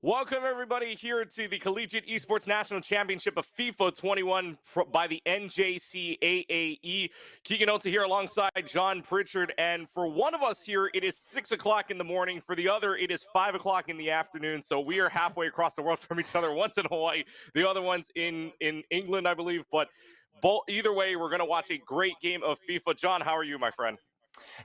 Welcome, everybody, here to the Collegiate Esports National Championship of FIFA 21 by the NJCAAE. Keegan Ota here alongside John Pritchard. And for one of us here, it is 6 o'clock in the morning. For the other, it is 5 o'clock in the afternoon. So we are halfway across the world from each other. One's in Hawaii, the other one's in England, I believe. But either way, we're going to watch a great game of FIFA. John, how are you, my friend?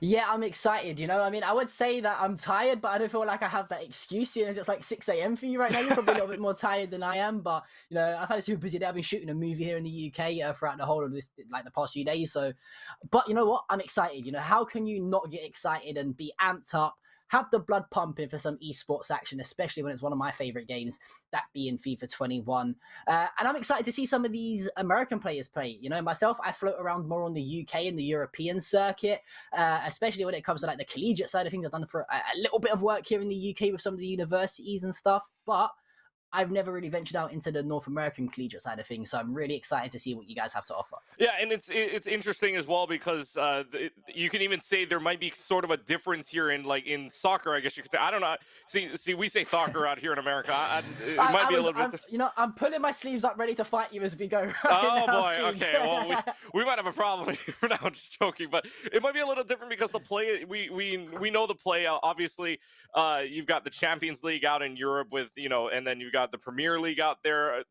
Yeah, I'm excited. I mean, I would say that I'm tired, but I don't feel like I have that excuse. Seeing as it's like 6 a.m. for you right now, you're probably a little bit more tired than I am. But I've had a super busy day. I've been shooting a movie here in the UK throughout the whole of this, like the past few days. So, but you know what? I'm excited. How can you not get excited and be amped up? Have the blood pumping for some esports action, especially when it's one of my favorite games, that being FIFA 21. And I'm excited to see some of these American players play. Myself, I float around more on the UK and the European circuit, especially when it comes to like the collegiate side of things. I've done for a little bit of work here in the UK with some of the universities and stuff, but I've never really ventured out into the North American collegiate side of things, so I'm really excited to see what you guys have to offer. Yeah, and it's interesting as well because you can even say there might be sort of a difference here in soccer. I guess you could say. I don't know. See, we say soccer out here in America. It might be a little bit different. I'm pulling my sleeves up, ready to fight you as we go. Right Oh now, boy. King. Okay. Well, we might have a problem here. No, I'm just joking, but it might be a little different because the play we know the play. Obviously, you've got the Champions League out in Europe with and then you've got the Premier League out there.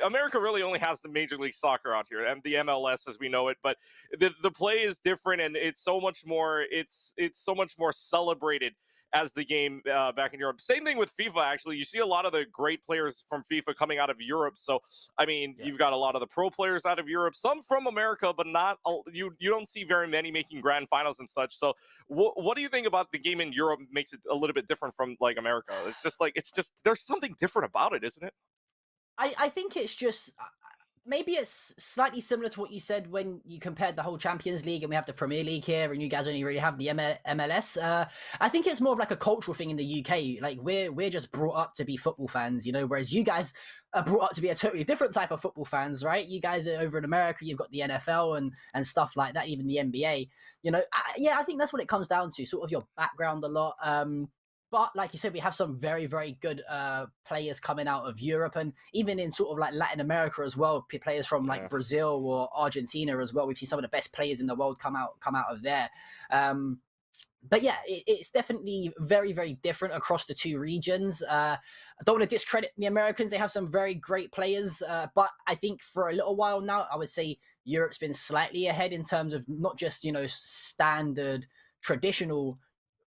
America really only has the Major League Soccer out here and the MLS as we know it, but the play is different and it's so much more. It's so much more celebrated as the game back in Europe. Same thing with FIFA, actually. You see a lot of the great players from FIFA coming out of Europe. So, I mean, you've got a lot of the pro players out of Europe, some from America, but not you don't see very many making grand finals and such. So, what do you think about the game in Europe makes it a little bit different from, like, America? It's just there's something different about it, isn't it? I think it's just maybe it's slightly similar to what you said when you compared the whole Champions League and we have the Premier League here and you guys only really have the MLS. I think it's more of like a cultural thing in the UK. Like we're just brought up to be football fans, whereas you guys are brought up to be a totally different type of football fans, right? You guys are over in America, you've got the NFL and stuff like that, even the NBA. I think that's what it comes down to, sort of your background a lot. But like you said, we have some very, very good players coming out of Europe and even in sort of like Latin America as well. Players from like Brazil or Argentina as well. We've seen some of the best players in the world come out of there. But yeah, it's definitely very, very different across the two regions. I don't want to discredit the Americans. They have some very great players. But I think for a little while now, I would say Europe's been slightly ahead in terms of not just, standard traditional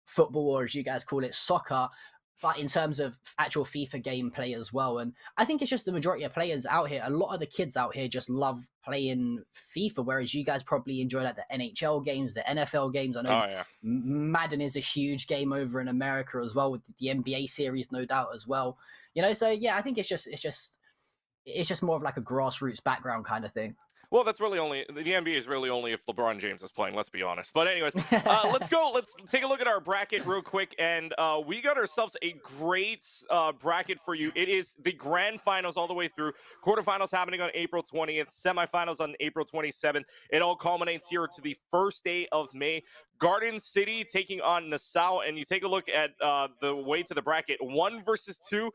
football, or as you guys call it, soccer, but in terms of actual FIFA gameplay as well. And I think it's just the majority of players out here, a lot of the kids out here just love playing FIFA, whereas you guys probably enjoy like the NHL games, the NFL games. I know Madden is a huge game over in America as well, with the NBA series, no doubt as well. So yeah, I think it's just more of like a grassroots background kind of thing. Well, that's really only the NBA is really only if LeBron James is playing. Let's be honest. But anyways, let's go. Let's take a look at our bracket real quick, and we got ourselves a great bracket for you. It is the grand finals all the way through. Quarterfinals happening on April 20th. Semifinals on April 27th. It all culminates here to the first day of May. Garden City taking on NASSAU, and you take a look at the way to the bracket. 1 versus 2.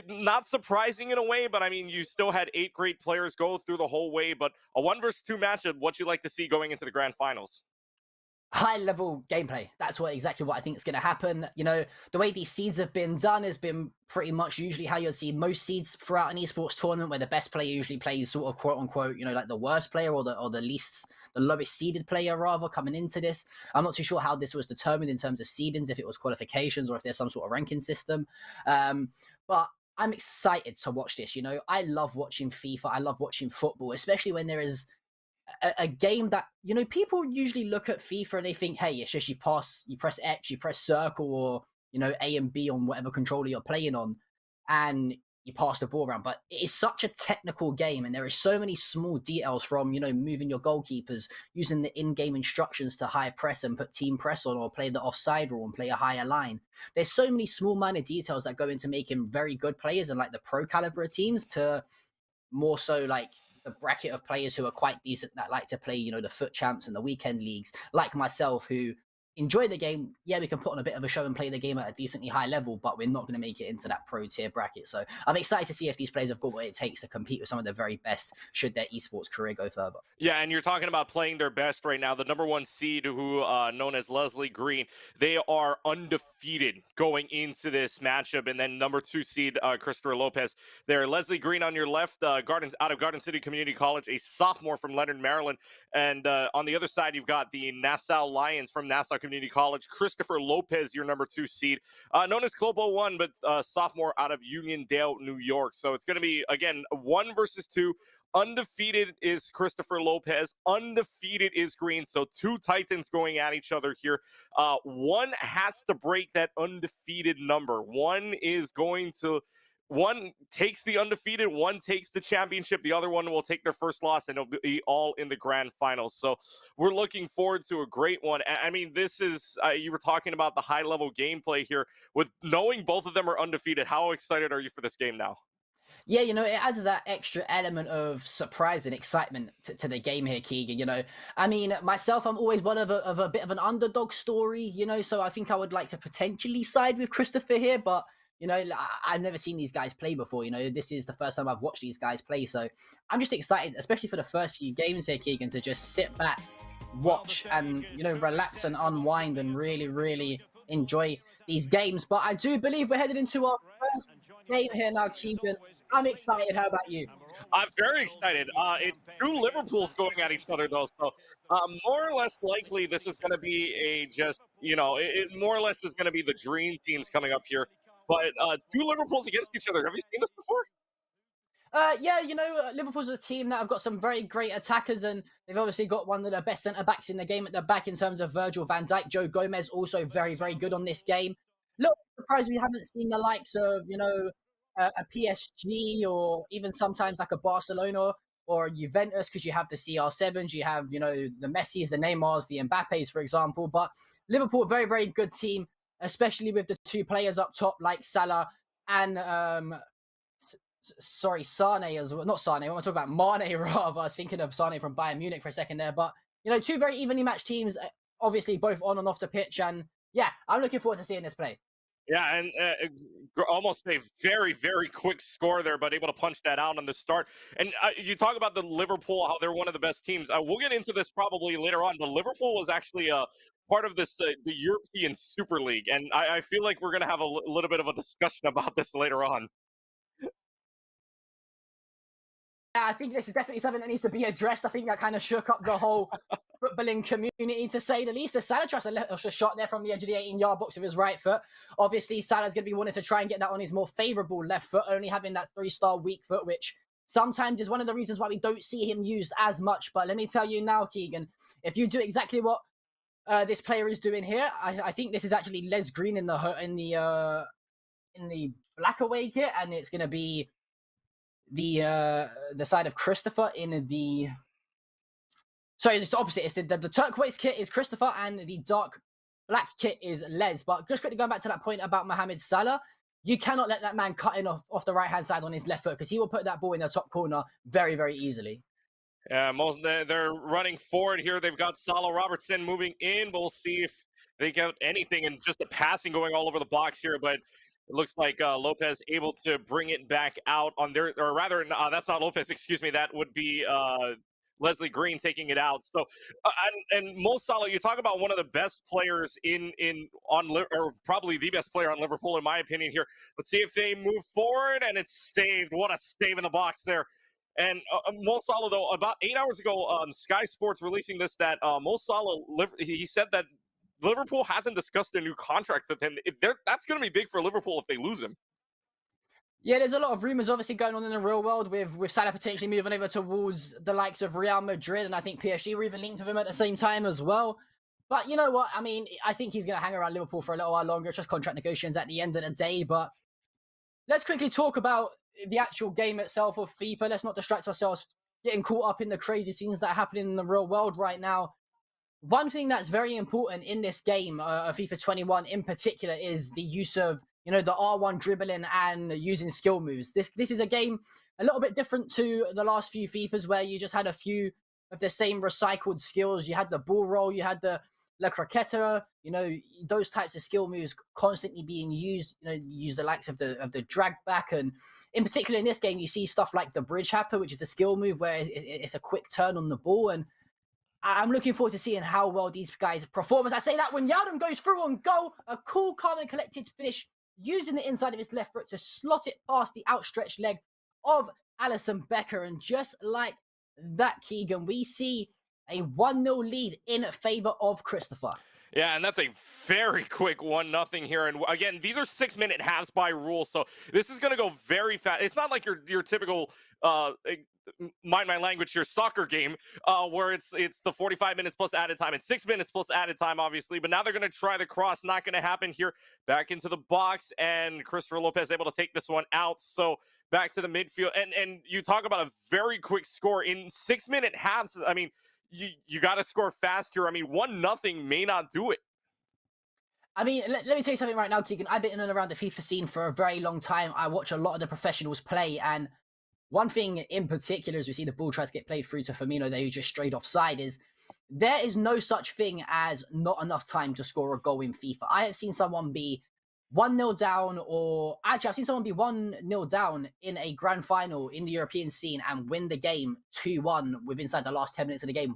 Not surprising in a way, but I mean, you still had 8 great players go through the whole way. But a 1 versus 2 matchup, what you like to see going into the grand finals? High level gameplay. That's exactly what I think is going to happen. The way these seeds have been done has been pretty much usually how you'd see most seeds throughout an esports tournament, where the best player usually plays sort of quote unquote, like the worst player or the lowest seeded player rather coming into this. I'm not too sure how this was determined in terms of seedings, if it was qualifications or if there's some sort of ranking system. But I'm excited to watch this. I love watching FIFA. I love watching football, especially when there is a game that, people usually look at FIFA and they think, hey, it's just you press X, you press circle or, A and B on whatever controller you're playing on and you pass the ball around. But it is such a technical game and there are so many small details from, moving your goalkeepers, using the in-game instructions to high press and put team press on or play the offside rule and play a higher line. There's so many small minor details that go into making very good players and like the pro caliber teams to more so like the bracket of players who are quite decent that like to play, the foot champs and the weekend leagues, like myself, who enjoy the game. Yeah, we can put on a bit of a show and play the game at a decently high level, but we're not going to make it into that pro tier bracket. So I'm excited to see if these players have got what it takes to compete with some of the very best should their esports career go further. Yeah, and you're talking about playing their best right now. The number one seed, who known as Leslie Green, they are undefeated going into this matchup. And then number two seed, Christopher Lopez. There, Leslie Green on your left, out of Garden City Community College, a sophomore from Leonard, Maryland. And on the other side, you've got the Nassau Lions from Nassau Community College. Christopher Lopez, your number two seed, known as Globo One, but sophomore out of Uniondale, New York. So it's going to be, again, 1 versus 2. Undefeated is Christopher Lopez. Undefeated is Green. So 2 Titans going at each other here. One has to break that undefeated number. One takes the undefeated, one takes the championship, the other one will take their first loss, and it'll be all in the grand finals. So we're looking forward to a great one. I mean, this is, you were talking about the high-level gameplay here. With knowing both of them are undefeated, how excited are you for this game now? Yeah, it adds that extra element of surprise and excitement to the game here, Keegan. I mean, myself, I'm always one of a bit of an underdog story, so I think I would like to potentially side with Christopher here, but I've never seen these guys play before. This is the first time I've watched these guys play, so I'm just excited, especially for the first few games here, Keegan, to just sit back, watch, and relax and unwind and really, really enjoy these games. But I do believe we're headed into our first game here now, Keegan. I'm excited. How about you? I'm very excited. It's 2 Liverpools going at each other, though. So, more or less likely, this is going to be it more or less is going to be the dream teams coming up here. But 2 Liverpools against each other. Have you seen this before? Yeah, Liverpool's a team that have got some very great attackers, and they've obviously got one of the best centre-backs in the game at the back in terms of Virgil van Dijk. Joe Gomez also very, very good on this game. Look, surprised we haven't seen the likes of, a PSG, or even sometimes like a Barcelona or a Juventus, because you have the CR7s, you have, the Messis, the Neymars, the Mbappes, for example. But Liverpool, very, very good team, especially with the 2 players up top like Salah and Sane as well. Not Sane. I want to talk about Mane rather. I was thinking of Sane from Bayern Munich for a second there. But 2 very evenly matched teams, obviously both on and off the pitch. And yeah, I'm looking forward to seeing this play. Yeah, and almost a very, very quick score there, but able to punch that out on the start. And you talk about the Liverpool, how they're one of the best teams. We'll get into this probably later on, but Liverpool was actually part of this the European Super League, and I feel like we're going to have a little bit of a discussion about this later on. I think this is definitely something that needs to be addressed. I think that kind of shook up the whole footballing community, to say the least. The Salah tries a shot there from the edge of the 18-yard box with his right foot. Obviously, Salah's going to be wanting to try and get that on his more favourable left foot, only having that 3-star weak foot, which sometimes is one of the reasons why we don't see him used as much. But let me tell you now, Keegan, if you do exactly what this player is doing here, I think this is actually Les Green in the black away kit, and it's going to be the side of Christopher in the... Sorry, it's the opposite. It's the turquoise kit is Christopher, and the dark black kit is Les. But just quickly going back to that point about Mohamed Salah, you cannot let that man cut in off the right-hand side on his left foot, because he will put that ball in the top corner very, very easily. Yeah, they're running forward here. They've got Salah Robertson moving in. We'll see if they get anything, and just the passing going all over the box here. But it looks like Lopez able to bring it back out on their, or rather, that's not Lopez, excuse me. That would be Leslie Green taking it out. So, and Mo Salah, you talk about one of the best players or probably the best player on Liverpool, in my opinion here. Let's see if they move forward, and it's saved. What a save in the box there. And Mo Salah, though, about 8 hours ago, Sky Sports releasing this, that Mo Salah, he said that Liverpool hasn't discussed a new contract with him. That's going to be big for Liverpool if they lose him. Yeah, there's a lot of rumours obviously going on in the real world with Salah potentially moving over towards the likes of Real Madrid, and I think PSG were even linked with him at the same time as well. But you know what? I mean, I think he's going to hang around Liverpool for a little while longer. It's just contract negotiations at the end of the day. But let's quickly talk about the actual game itself of FIFA. Let's not distract ourselves getting caught up in the crazy scenes that are happening in the real world right now. One thing that's very important in this game, FIFA 21 in particular, is the use of, the R1 dribbling and using skill moves. This is a game a little bit different to the last few FIFAs, where you just had a few of the same recycled skills. You had the ball roll, you had the La Croqueta, those types of skill moves constantly being used. Use the likes of the drag back, and in particular in this game, you see stuff like the bridge happer, which is a skill move where it's a quick turn on the ball. And I'm looking forward to seeing how well these guys perform. As I say that, when Yaldum goes through on goal, a cool, calm, and collected finish, using the inside of his left foot to slot it past the outstretched leg of Alison Becker. And just like that, Keegan, we see a 1-0 lead in favor of Christopher. Yeah, and that's a very quick 1-0 here. And again, these are 6-minute halves by rule, so this is going to go very fast. It's not like your typical mind my language here soccer game where it's the 45 minutes plus added time and 6 minutes plus added time, obviously. But now they're going to try the cross. Not going to happen here. Back into the box, and Christopher Lopez able to take this one out. So back to the midfield, and you talk about a very quick score in 6-minute halves. I mean, you got to score fast here. I mean, 1-0 may not do it. I mean, let me tell you something right now, Keegan. I've been in and around the FIFA scene for a very long time. I watch a lot of the professionals play, and one thing in particular, as we see the ball try to get played through to Firmino there, who just strayed offside, is there is no such thing as not enough time to score a goal in FIFA. I have seen someone be 1-0 down, or actually I've seen someone be 1-0 down in a grand final in the European scene and win the game 2-1 with inside the last 10 minutes of the game,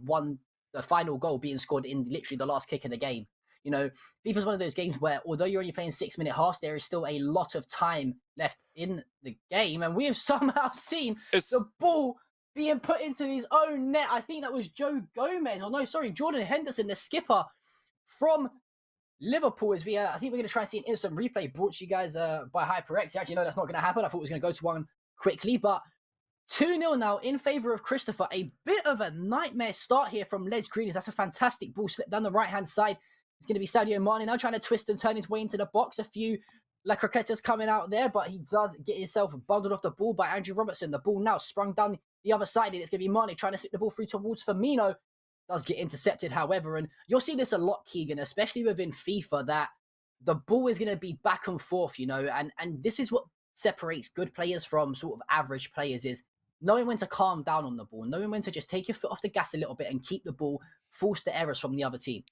the final goal being scored in literally the last kick of the game. FIFA's one of those games where, although you're only playing 6-minute halves, there is still a lot of time left in the game, and we have somehow seen the ball being put into his own net. I think that was Jordan Henderson, the skipper from Liverpool. As I think we're going to try and see an instant replay brought to you guys by HyperX. Actually, no, that's not going to happen. I thought it was going to go to one quickly, but 2-0 now in favor of Christopher. A bit of a nightmare start here from Les Green. That's a fantastic ball slip down the right-hand side. It's going to be Sadio Mane now trying to twist and turn his way into the box. A few La Croquetas coming out there, but he does get himself bundled off the ball by Andrew Robertson. The ball now sprung down the other side, and it's going to be Mane trying to slip the ball through towards Firmino. Does get intercepted, however, and you'll see this a lot, Keegan, especially within FIFA, that the ball is going to be back and forth, and this is what separates good players from sort of average players, is knowing when to calm down on the ball, knowing when to just take your foot off the gas a little bit and keep the ball, force the errors from the other team.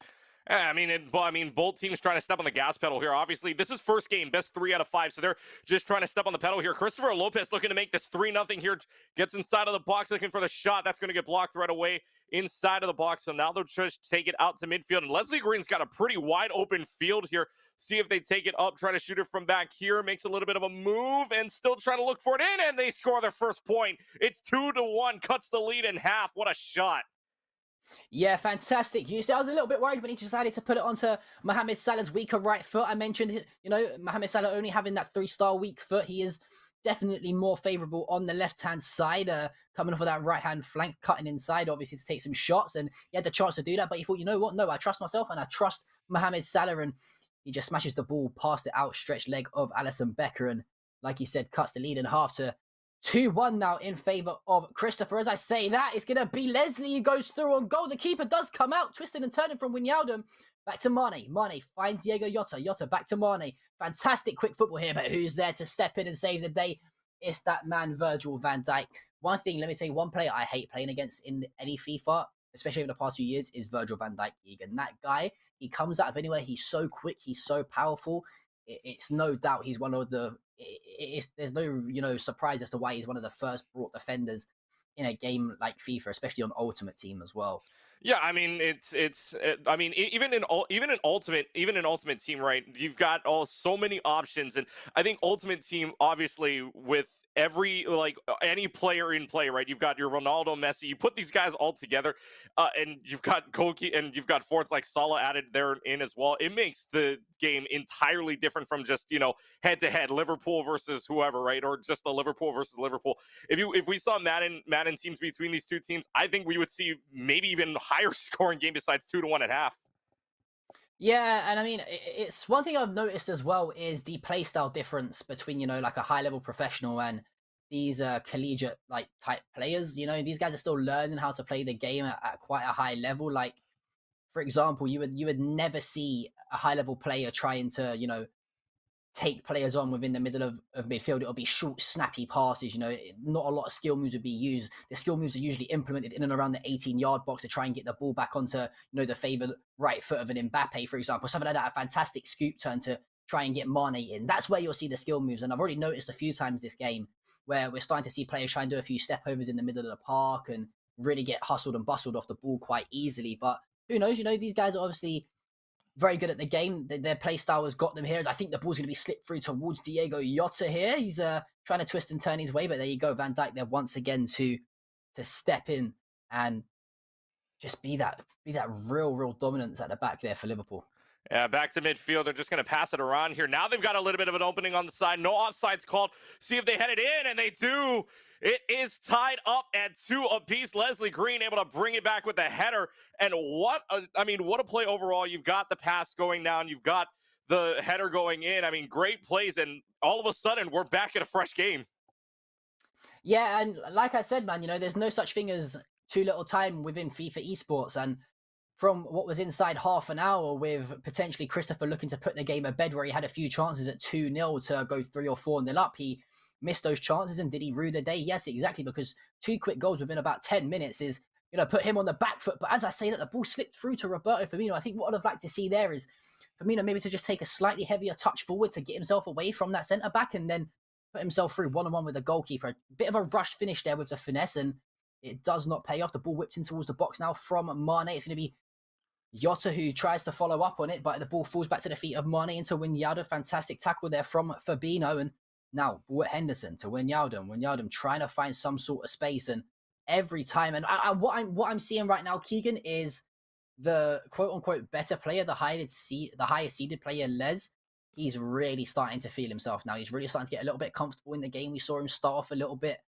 Yeah, I mean, both teams trying to step on the gas pedal here. Obviously, this is first game, best 3 out of 5, so they're just trying to step on the pedal here. Christopher Lopez looking to make this 3-0 here. Gets inside of the box, looking for the shot. That's going to get blocked right away inside of the box. So now they'll just take it out to midfield. And Leslie Green's got a pretty wide open field here. See if they take it up, try to shoot it from back here. Makes a little bit of a move and still trying to look for it in, and they score their first point. It's 2-1, cuts the lead in half. What a shot. Yeah, fantastic. I was a little bit worried when he decided to put it onto Mohamed Salah's weaker right foot. I mentioned, Mohamed Salah only having that 3-star weak foot. He is definitely more favorable on the left-hand side, coming off of that right-hand flank, cutting inside, obviously, to take some shots. And he had the chance to do that, but he thought, you know what? No, I trust myself and I trust Mohamed Salah. And he just smashes the ball past the outstretched leg of Alison Becker. And like you said, cuts the lead in half to 2-1 now in favor of Christopher. As I say that, it's going to be Leslie who goes through on goal. The keeper does come out, twisting and turning from Wijnaldum. Back to Mane. Mane finds Diego Jota. Jota back to Mane. Fantastic quick football here, but who's there to step in and save the day? It's that man, Virgil van Dijk. One thing, let me tell you, one player I hate playing against in any FIFA, especially over the past few years, is Virgil van Dijk. And that guy, he comes out of anywhere. He's so quick. He's so powerful. It's no doubt he's one of the... there's no surprise as to why he's one of the first brought defenders in a game like FIFA, especially on Ultimate Team as well. Yeah, I mean, even in Ultimate Team, right? You've got so many options, and I think Ultimate Team, obviously, with any player in play, right? You've got your Ronaldo, Messi. You put these guys all together, and you've got Koki, and you've got forwards like Salah added there in as well. It makes the game entirely different from just head to head, Liverpool versus whoever, right? Or just the Liverpool versus Liverpool. If we saw Madden teams between these two teams, I think we would see maybe even higher scoring game besides 2-1 at half. Yeah, and I mean, it's one thing I've noticed as well is the playstyle difference between, like a high-level professional and these collegiate type players. These guys are still learning how to play the game at quite a high level. Like, for example, you would never see a high-level player trying to, take players on within the middle of midfield. It'll be short, snappy passes. Not a lot of skill moves would be used. The skill moves are usually implemented in and around the 18-yard box to try and get the ball back onto, the favoured right foot of an Mbappe, for example. Something like that, a fantastic scoop turn to try and get Mane in. That's where you'll see the skill moves. And I've already noticed a few times this game where we're starting to see players try and do a few step overs in the middle of the park and really get hustled and bustled off the ball quite easily. But who knows? These guys are obviously very good at the game. Their play style has got them here. As I think the ball's going to be slipped through towards Diego Jota here. He's trying to twist and turn his way, but there you go. Van Dijk there once again to step in and just be that real dominance at the back there for Liverpool. Yeah, back to midfield. They're just going to pass it around here. Now they've got a little bit of an opening on the side. No offsides called. See if they head it in, and they do. It is tied up at 2 apiece. Leslie Green able to bring it back with a header. And what a play overall. You've got the pass going down. You've got the header going in. I mean, great plays. And all of a sudden, we're back at a fresh game. Yeah, and like I said, man, there's no such thing as too little time within FIFA Esports. And from what was inside half an hour with potentially Christopher looking to put the game to bed where he had a few chances at 2-0 to go 3 or 4-0 up, he missed those chances. And did he rue the day? Yes, exactly, because 2 quick goals within about 10 minutes is, put him on the back foot. But as I say that, the ball slipped through to Roberto Firmino. I think what I'd have liked to see there is Firmino maybe to just take a slightly heavier touch forward to get himself away from that centre-back and then put himself through one-on-one with the goalkeeper. A bit of a rushed finish there with the finesse, and it does not pay off. The ball whipped in towards the box now from Mane. It's going to be Jota who tries to follow up on it, but the ball falls back to the feet of Mane into Wijnaldum. Fantastic tackle there from Fabinho, and now ball at Henderson to Wijnaldum. Wijnaldum trying to find some sort of space, and every time, and what I'm seeing right now, Keegan, is the quote unquote better player, the highest seeded player, Les. He's really starting to feel himself now. He's really starting to get a little bit comfortable in the game. We saw him start off a little bit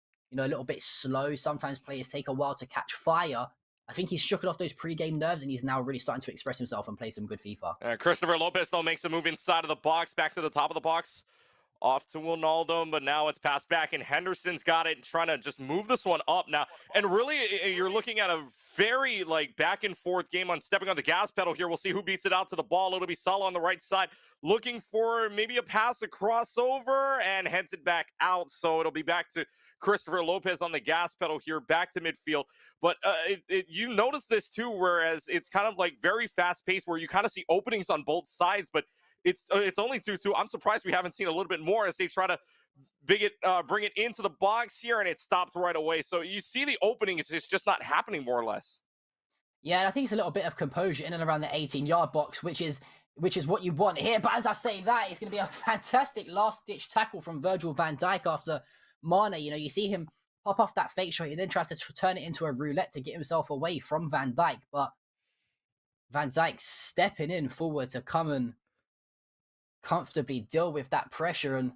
slow. Sometimes players take a while to catch fire. I think he's shook off those pre-game nerves, and he's now really starting to express himself and play some good FIFA. Christopher Lopez, though, makes a move inside of the box, back to the top of the box. Off to Wijnaldum, but now it's passed back, and Henderson's got it, trying to just move this one up now. And really, you're looking at a very, back and forth game on stepping on the gas pedal here. We'll see who beats it out to the ball. It'll be Salah on the right side, looking for maybe a pass, a crossover, and heads it back out. So it'll be back to Christopher Lopez on the gas pedal here, back to midfield. But you notice this too, whereas it's kind of very fast paced, where you kind of see openings on both sides, but it's only 2-2. I'm surprised we haven't seen a little bit more as they try to bring it into the box here, and it stopped right away. So you see the opening, it's just not happening, more or less. Yeah, and I think it's a little bit of composure in and around the 18-yard box, which is what you want here. But as I say that, it's going to be a fantastic last-ditch tackle from Virgil van Dijk after Mane. You see him pop off that fake shot. He then tries to turn it into a roulette to get himself away from Van Dijk. But Van Dijk stepping in forward to come and comfortably deal with that pressure. And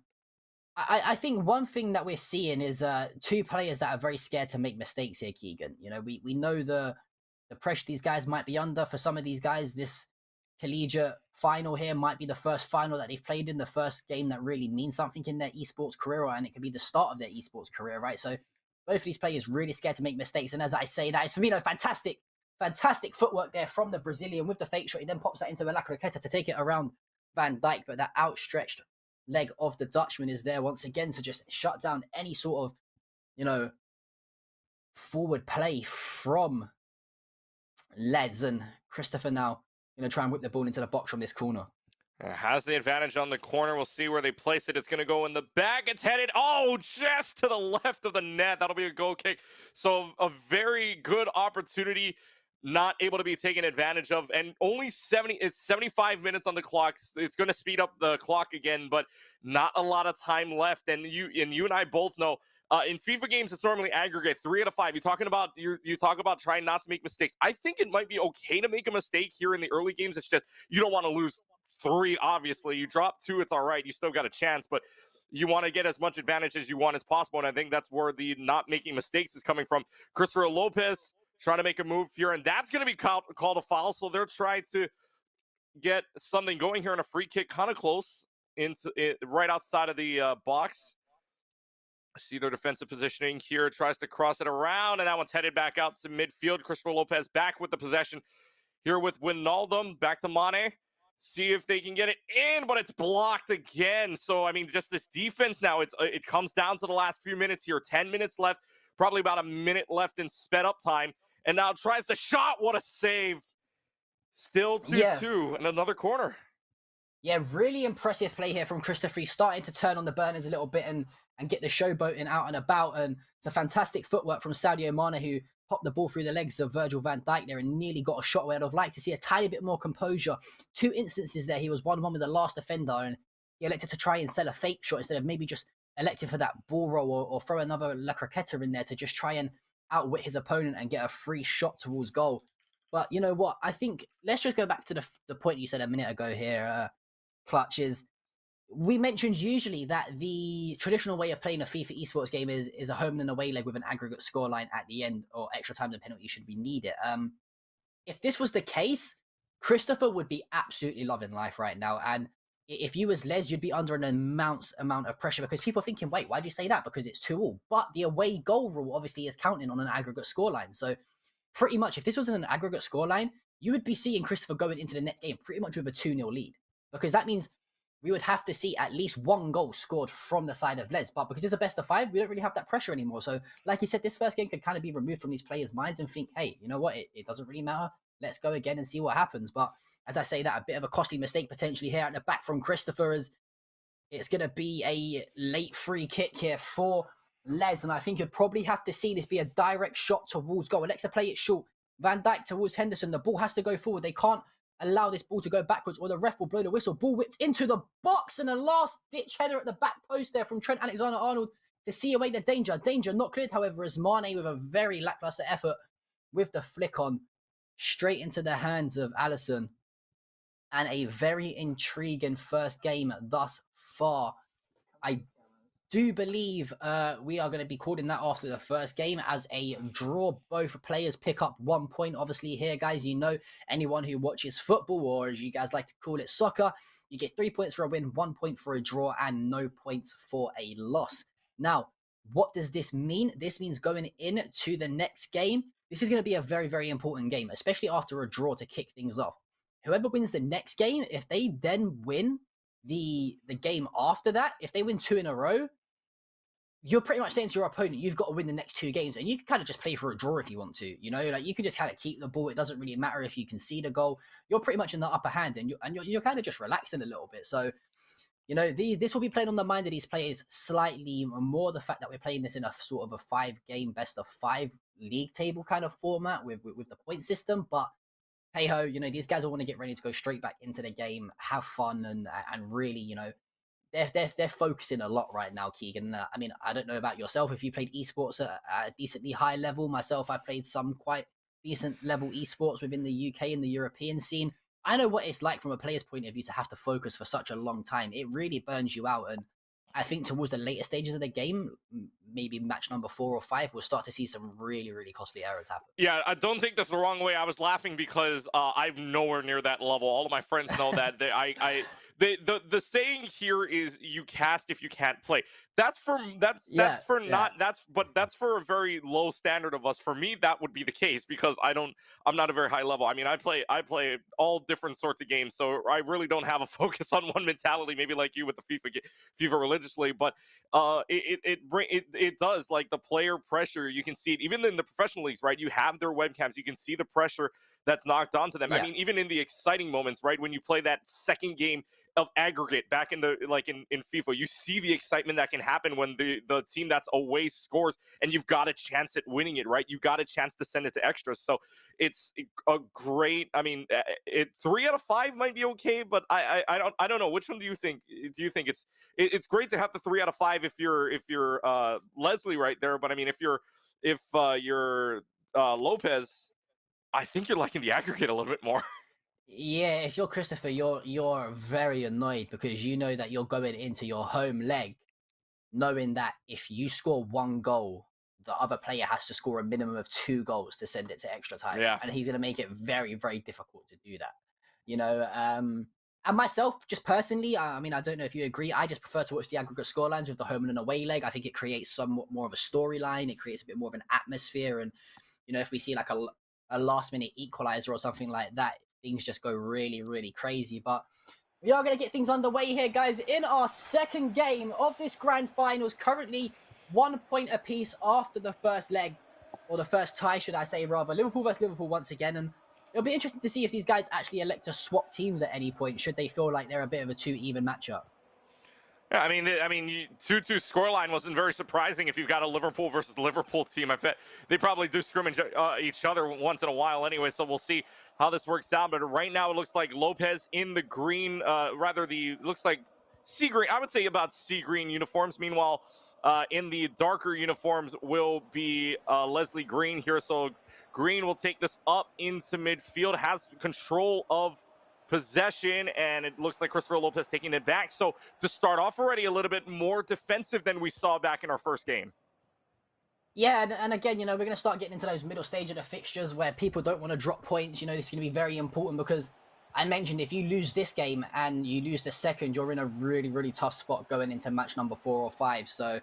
I think one thing that we're seeing is 2 players that are very scared to make mistakes here, Keegan. We know the pressure these guys might be under. For some of these guys, this collegiate final here might be the first final that they've played in, the first game that really means something in their esports career, and it could be the start of their esports career, right? So both of these players really scared to make mistakes. And as I say that, it's Firmino, fantastic footwork there from the Brazilian with the fake shot. He then pops that into La Croqueta to take it around Van Dijk, but that outstretched leg of the Dutchman is there once again to just shut down any sort of, forward play from Les. And Christopher now going to try and whip the ball into the box from this corner. Has the advantage on the corner. We'll see where they place it. It's going to go in the back. It's headed, just to the left of the net. That'll be a goal kick. So a very good opportunity, not able to be taken advantage of. And only 75 minutes on the clock. It's going to speed up the clock again, but not a lot of time left. And you and I both know, in FIFA games, it's normally aggregate 3 out of 5. You talk about trying not to make mistakes. I think it might be okay to make a mistake here in the early games. It's just you don't want to lose 3. Obviously, you drop 2, it's all right. You still got a chance, but you want to get as much advantage as you want as possible. And I think that's where the not making mistakes is coming from. Christopher Lopez trying to make a move here, and that's going to be called a foul. So they're trying to get something going here on a free kick, kind of close into it, right outside of the box. See their defensive positioning here, tries to cross it around, and that one's headed back out to midfield. Christopher Lopez back with the possession here with Wijnaldum, back to Mane. See if they can get it in, but it's blocked again. So I mean, just this defense now. It comes down to the last few minutes here. 10 minutes left, probably about a minute left in sped up time, and now tries the shot. What a save! Still 2-2 Yeah. in another corner. Yeah, really impressive play here from Christopher. He's starting to turn on the burners a little bit and get the showboating out and about. And it's a fantastic footwork from Sadio Mane, who popped the ball through the legs of Virgil van Dijk there and nearly got a shot where I'd have liked to see a tiny bit more composure. 2 instances there, he was 1-1 with the last defender, and he elected to try and sell a fake shot instead of maybe just electing for that ball roll or throw another La Croqueta in there to just try and outwit his opponent and get a free shot towards goal. But you know what? I think let's just go back to the point you said a minute ago here, Clutch, is we mentioned usually that the traditional way of playing a FIFA esports game is a home and away leg with an aggregate scoreline at the end, or extra time and penalty should we need it. If this was the case, Christopher would be absolutely loving life right now. And if you was Les, you'd be under an immense amount of pressure because people are thinking, wait, why'd you say that? Because it's 2-2. But the away goal rule obviously is counting on an aggregate scoreline. So pretty much if this was an aggregate scoreline, you would be seeing Christopher going into the next game pretty much with a 2-0 lead. Because that means we would have to see at least one goal scored from the side of Les. But because it's a best of 5, we don't really have that pressure anymore. So, like you said, this first game could kind of be removed from these players' minds and think, hey, you know what? It doesn't really matter. Let's go again and see what happens. But as I say that, a bit of a costly mistake potentially here at the back from Christopher, as it's going to be a late free kick here for Les. And I think you'd probably have to see this be a direct shot towards goal. Alexa play it short. Van Dijk towards Henderson. The ball has to go forward. They can't allow this ball to go backwards or the ref will blow the whistle. Ball whipped into the box and a last ditch header at the back post there from Trent Alexander-Arnold to see away the danger. Danger not cleared, however, as Mane with a very lackluster effort with the flick on straight into the hands of Alisson. And a very intriguing first game thus far. I do believe we are going to be calling that after the first game as a draw. Both players pick up 1 point. Obviously here, guys, you know, anyone who watches football, or as you guys like to call it, soccer, you get 3 points for a win, 1 point for a draw, and no points for a loss. Now, what does this mean? This means going into the next game, this is going to be a very, very important game, especially after a draw to kick things off. Whoever wins the next game, if they then win the game after that, if they win 2 in a row, you're pretty much saying to your opponent, you've got to win the next 2 games, and you can kind of just play for a draw if you want to, you know, like you can just kind of keep the ball. It doesn't really matter if you concede a goal. You're pretty much in the upper hand, and you're kind of just relaxing a little bit. So, you know, this will be playing on the mind of these players slightly more. The fact that we're playing this in a sort of a 5-game best of 5 league table kind of format with the point system, but hey ho, you know, these guys all want to get ready to go straight back into the game, have fun, and really, you know, they're focusing a lot right now, Keegan. I mean, I don't know about yourself if you played esports at a decently high level. Myself, I played some quite decent level esports within the UK and the European scene. I know what it's like from a player's point of view to have to focus for such a long time. It really burns you out, and I think towards the later stages of the game, maybe match number 4 or 5, we'll start to see some really, really costly errors happen. Yeah, I don't think that's the wrong way. I was laughing because I'm nowhere near that level. All of my friends know that. The saying here is you cast if you can't play. That's for a very low standard of us. For me, that would be the case because I'm not a very high level. I mean, I play all different sorts of games, so I really don't have a focus on one mentality. Maybe like you with the FIFA religiously, but it does, like, the player pressure. You can see it even in the professional leagues, right? You have their webcams. You can see the pressure that's knocked onto them. Yeah. I mean, even in the exciting moments, right? When you play that second game of aggregate back in the in FIFA, you see the excitement that can happen when the team that's away scores and you've got a chance at winning it, right? You got a chance to send it to extras. So it's a great, I mean, 3 out of 5 might be okay, but I don't know. Which one do you think? Do you think it's great to have the 3 out of 5 if you're Leslie right there, but I mean if you're Lopez, I think you're liking the aggregate a little bit more. Yeah, if you're Christopher, you're very annoyed because you know that you're going into your home leg knowing that if you score 1 goal, the other player has to score a minimum of 2 goals to send it to extra time. Yeah. And he's going to make it very, very difficult to do that. You know, and myself, just personally, I mean, I don't know if you agree. I just prefer to watch the aggregate scorelines with the home and away leg. I think it creates somewhat more of a storyline. It creates a bit more of an atmosphere. And, you know, if we see like a last minute equalizer or something like that, things just go really, really crazy. But we are going to get things underway here, guys, in our second game of this grand finals. Currently 1 point apiece after the first leg, or the first tie, should I say, rather. Liverpool versus Liverpool once again. And it'll be interesting to see if these guys actually elect to swap teams at any point, should they feel like they're a bit of a too even matchup. Yeah, I mean, 2-2 scoreline wasn't very surprising if you've got a Liverpool versus Liverpool team. I bet they probably do scrimmage each other once in a while anyway, so we'll see how this works out. But right now it looks like Lopez in the green, looks like sea green, I would say about sea green uniforms. Meanwhile, in the darker uniforms will be Leslie Green here. So Green will take this up into midfield, has control of possession, and it looks like Christopher Lopez taking it back. So to start off already a little bit more defensive than we saw back in our first game. Yeah, and again, we're going to start getting into those middle stage of the fixtures where people don't want to drop points. This is going to be very important because I mentioned if you lose this game and you lose the second, you're in a really, really tough spot going into match number 4 or 5. So it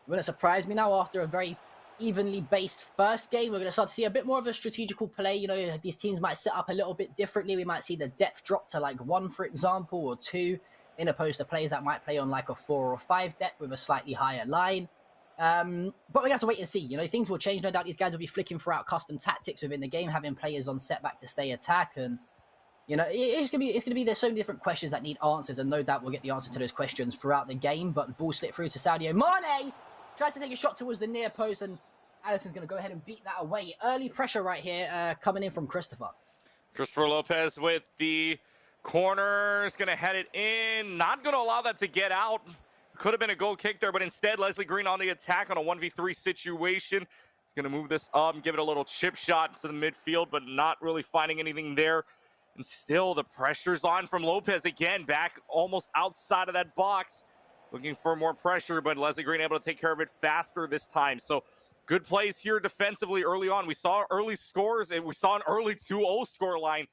wouldn't surprise me now after a very evenly based first game. We're going to start to see a bit more of a strategical play. These teams might set up a little bit differently. We might see the depth drop to like 1, for example, or 2, in opposed to players that might play on like a 4 or 5 depth with a slightly higher line. But we're going to have to wait and see. Things will change. No doubt these guys will be flicking throughout custom tactics within the game, having players on setback to stay attack. And, it's going to be, there's so many different questions that need answers. And no doubt we'll get the answer to those questions throughout the game. But the ball slipped through to Sadio Mane. Tries to take a shot towards the near post, and Alisson's going to go ahead and beat that away. Early pressure right here coming in from Christopher. Christopher Lopez with the corner is going to head it in. Not going to allow that to get out. Could have been a goal kick there, but instead Leslie Green on the attack on a 1v3 situation. He's going to move this up and give it a little chip shot to the midfield, but not really finding anything there. And still the pressure's on from Lopez again, back almost outside of that box. Looking for more pressure, but Leslie Green able to take care of it faster this time. So good plays here defensively early on. We saw early scores, and we saw an early 2-0 score line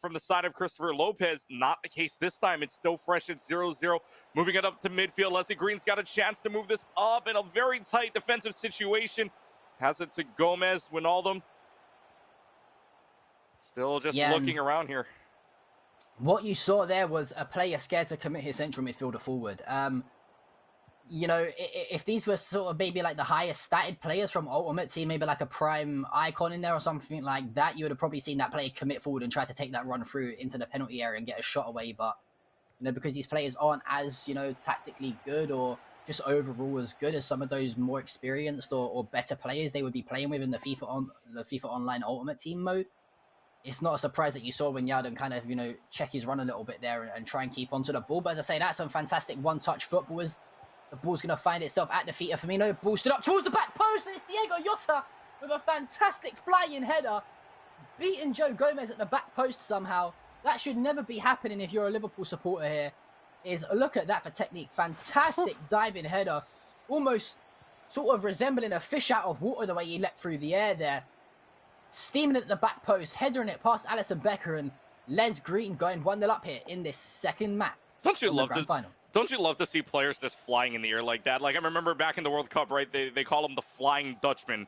from the side of Christopher Lopez. Not the case this time. It's still fresh at 0-0. Moving it up to midfield. Leslie Green's got a chance to move this up in a very tight defensive situation. Has it to Gomez, Wijnaldum. Still just looking around here. What you saw there was a player scared to commit his central midfielder forward. If these were sort of maybe like the highest statted players from Ultimate Team, maybe like a prime icon in there or something like that, you would have probably seen that player commit forward and try to take that run through into the penalty area and get a shot away. But, because these players aren't as, tactically good or just overall as good as some of those more experienced or better players they would be playing with in the FIFA Online Ultimate Team mode, it's not a surprise that you saw Wijnaldum kind of, check his run a little bit there and try and keep onto the ball. But as I say, that's some fantastic one-touch football. The ball's going to find itself at the feet of Firmino. Ball stood up towards the back post, and it's Diego Jota with a fantastic flying header, beating Joe Gomez at the back post somehow. That should never be happening if you're a Liverpool supporter here. Look at that for technique. Fantastic diving header, almost sort of resembling a fish out of water the way he leapt through the air there. Steaming at the back post, headering it past Alisson Becker, and Les Green going 1-0 up here in this second match. Don't you love to see players just flying in the air like that? Like, I remember back in the World Cup, right? They call him the Flying Dutchman,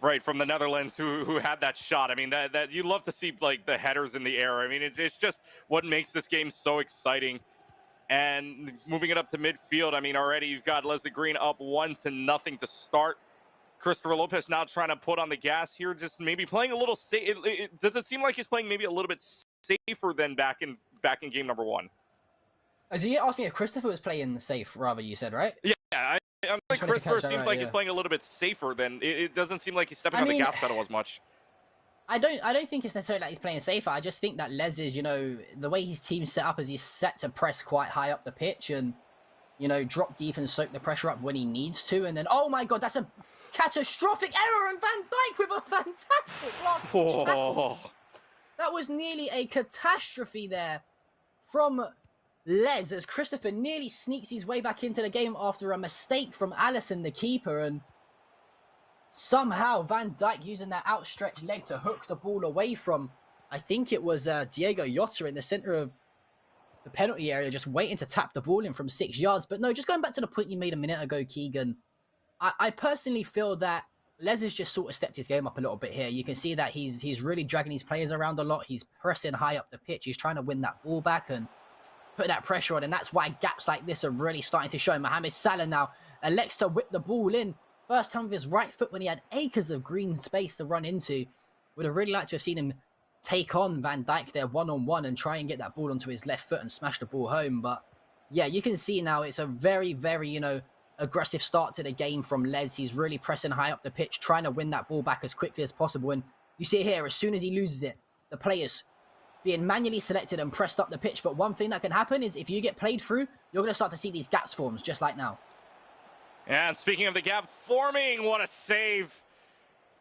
right, from the Netherlands, who had that shot. I mean, that you love to see like the headers in the air. I mean, it's just what makes this game so exciting. And moving it up to midfield, I mean, already you've got Leslie Green up 1-0 to start. Christopher Lopez now trying to put on the gas here, just maybe playing a little safe. Does it seem like he's playing maybe a little bit safer than back in game number 1? Did you ask me if Christopher was playing safe, rather, you said, right? Yeah, I'm like Christopher seems like he's playing a little bit safer than it doesn't seem like he's stepping on the gas pedal as much. I don't think it's necessarily like he's playing safer. I just think that Les is, the way his team's set up is he's set to press quite high up the pitch and, drop deep and soak the pressure up when he needs to. And then, oh my God, that's a catastrophic error, and Van Dijk with a fantastic last tackle. That was nearly a catastrophe there from Les, as Christopher nearly sneaks his way back into the game after a mistake from Alisson, the keeper, and somehow Van Dijk using that outstretched leg to hook the ball away from, I think it was Diego Jota in the center of the penalty area, just waiting to tap the ball in from 6 yards. But no, just going back to the point you made a minute ago, Keegan, I personally feel that Les has just sort of stepped his game up a little bit here. You can see that he's really dragging his players around a lot. He's pressing high up the pitch. He's trying to win that ball back and put that pressure on. And that's why gaps like this are really starting to show. Mohamed Salah now elects to whip the ball in. First time with his right foot when he had acres of green space to run into. Would have really liked to have seen him take on Van Dijk there one-on-one and try and get that ball onto his left foot and smash the ball home. But yeah, you can see now it's a very, very, aggressive start to the game from Les. He's really pressing high up the pitch, trying to win that ball back as quickly as possible. And you see here, as soon as he loses it, the players being manually selected and pressed up the pitch. But one thing that can happen is if you get played through, you're going to start to see these gaps form, just like now. And speaking of the gap forming, what a save.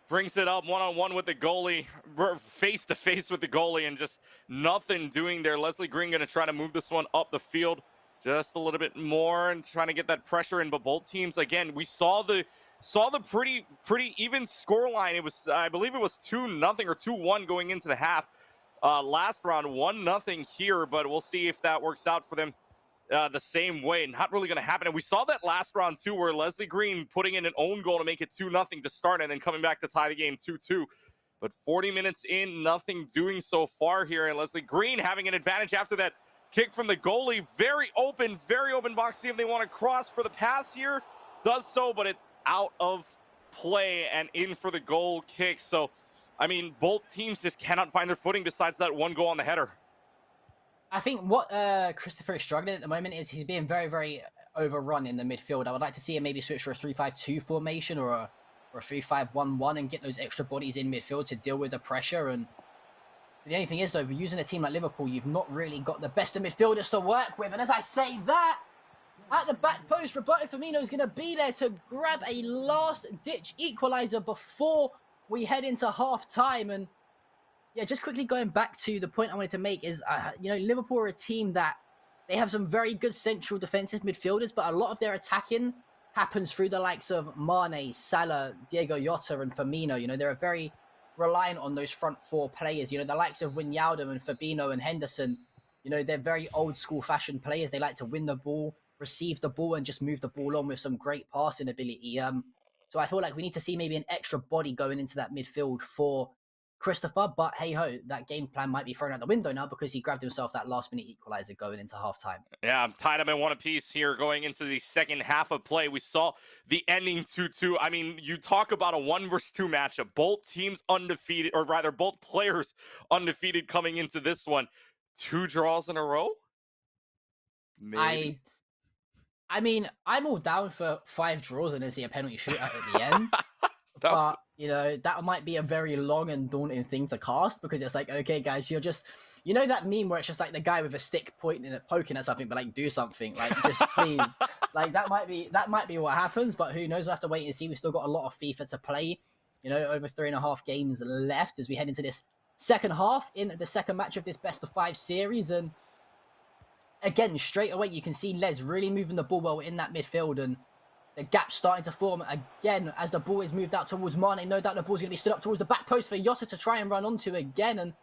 Brings it up one-on-one with the goalie, face-to-face with the goalie, and just nothing doing there. Leslie Green going to try to move this one up the field just a little bit more and trying to get that pressure in. But both teams, again, we saw the pretty even scoreline. It was, I believe it was 2-0 or 2-1 going into the half. Last round, 1-0 here, but we'll see if that works out for them the same way. Not really going to happen. And we saw that last round too, where Leslie Green putting in an own goal to make it 2-0 to start, and then coming back to tie the game 2-2. But 40 minutes in, nothing doing so far here, and Leslie Green having an advantage after that kick from the goalie. Very open box. See if they want to cross for the pass here. Does so, but it's out of play and in for the goal kick. So, I mean, both teams just cannot find their footing besides that one goal on the header. I think what Christopher is struggling at the moment is he's being very, very overrun in the midfield. I would like to see him maybe switch for a 3-5-2 formation or a 3-5-1-1 and get those extra bodies in midfield to deal with the pressure. And the only thing is, though, using a team like Liverpool, you've not really got the best of midfielders to work with. And as I say that, at the back post, Roberto Firmino is going to be there to grab a last-ditch equaliser before we head into half-time. And yeah, just quickly going back to the point I wanted to make is, Liverpool are a team that they have some very good central defensive midfielders, but a lot of their attacking happens through the likes of Mane, Salah, Diego Jota, and Firmino. They're very reliant on those front four players. The likes of Wijnaldum and Fabinho and Henderson, they're very old school fashioned players. They like to win the ball, receive the ball, and just move the ball on with some great passing ability. So I feel like we need to see maybe an extra body going into that midfield for Christopher, but hey ho, that game plan might be thrown out the window now because he grabbed himself that last minute equalizer going into halftime. Yeah, I'm tied up in one apiece here going into the second half of play. We saw the ending 2-2. I mean, you talk about a 1-versus-2 matchup. Both teams undefeated, or rather both players undefeated coming into this one. 2 draws in a row? Maybe. I mean, I'm all down for 5 draws and then see a penalty shootout at the end. But, that might be a very long and daunting thing to cast because it's like, okay, guys, you're just, that meme where it's just like the guy with a stick poking at something, but like, do something, like, just please. Like, that might be what happens, but who knows? We'll have to wait and see. We've still got a lot of FIFA to play, over 3.5 games left as we head into this second half in the second match of this best of 5 series. And again, straight away, you can see Les really moving the ball well in that midfield, and the gap's starting to form again as the ball is moved out towards Mane. No doubt the ball's going to be stood up towards the back post for Jota to try and run onto again. And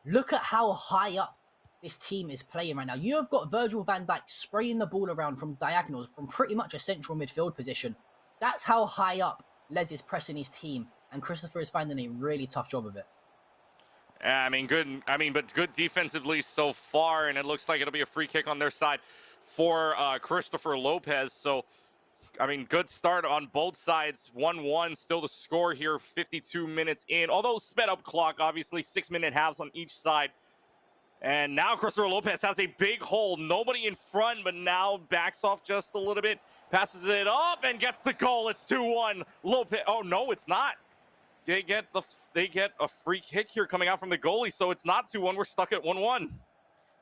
look at how high up this team is playing right now. You have got Virgil van Dijk spraying the ball around from diagonals from pretty much a central midfield position. That's how high up Les is pressing his team, and Christopher is finding a really tough job of it. Yeah, but good defensively so far, and it looks like it'll be a free kick on their side for Christopher Lopez. So, good start on both sides. 1-1, still the score here, 52 minutes in. Although sped up clock, obviously 6-minute halves on each side. And now Christopher Lopez has a big hole. Nobody in front, but now backs off just a little bit. Passes it up and gets the goal. It's 2-1. Lopez, oh no, it's not. They get a free kick here coming out from the goalie, so it's not 2-1. We're stuck at 1-1.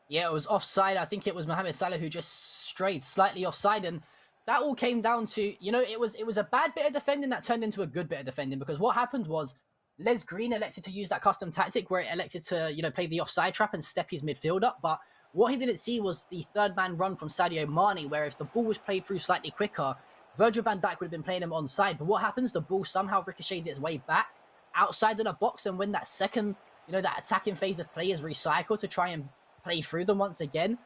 Yeah, it was offside. I think it was Mohamed Salah who just strayed slightly offside, and that all came down to, it was a bad bit of defending that turned into a good bit of defending, because what happened was Les Green elected to use that custom tactic where it elected to, play the offside trap and step his midfield up. But what he didn't see was the third man run from Sadio Mane, where if the ball was played through slightly quicker, Virgil van Dijk would have been playing him onside. But what happens? The ball somehow ricochets its way back outside of the box. And when that second, that attacking phase of play is recycled to try and play through them once again,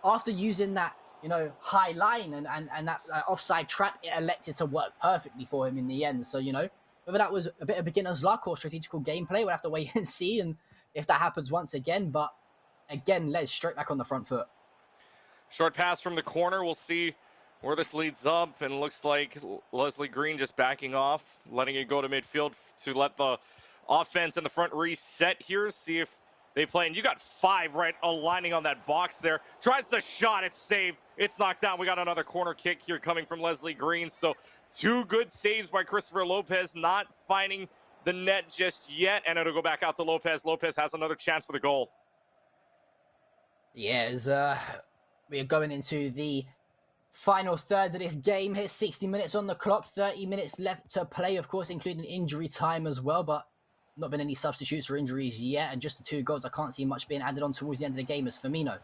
after using that, high line and that offside trap, it elected to work perfectly for him in the end. So, Whether that was a bit of beginner's luck or strategical gameplay, we'll have to wait and see, and if that happens once again. But again, Les straight back on the front foot. Short pass from the corner. We'll see where this leads up, and it looks like Leslie Green just backing off, letting it go to midfield to let the offense in the front reset here. See if they play. And you got 5 right aligning on that box there. Tries the shot. It's saved. It's knocked down. We got another corner kick here coming from Leslie Green. So 2 good saves by Christopher Lopez, not finding the net just yet. And it'll go back out to Lopez. Lopez has another chance for the goal. Yeah, we are going into the final third of this game here. 60 minutes on the clock, 30 minutes left to play, of course, including injury time as well, but not been any substitutes or injuries yet, and just the 2 goals. I can't see much being added on towards the end of the game as Firmino.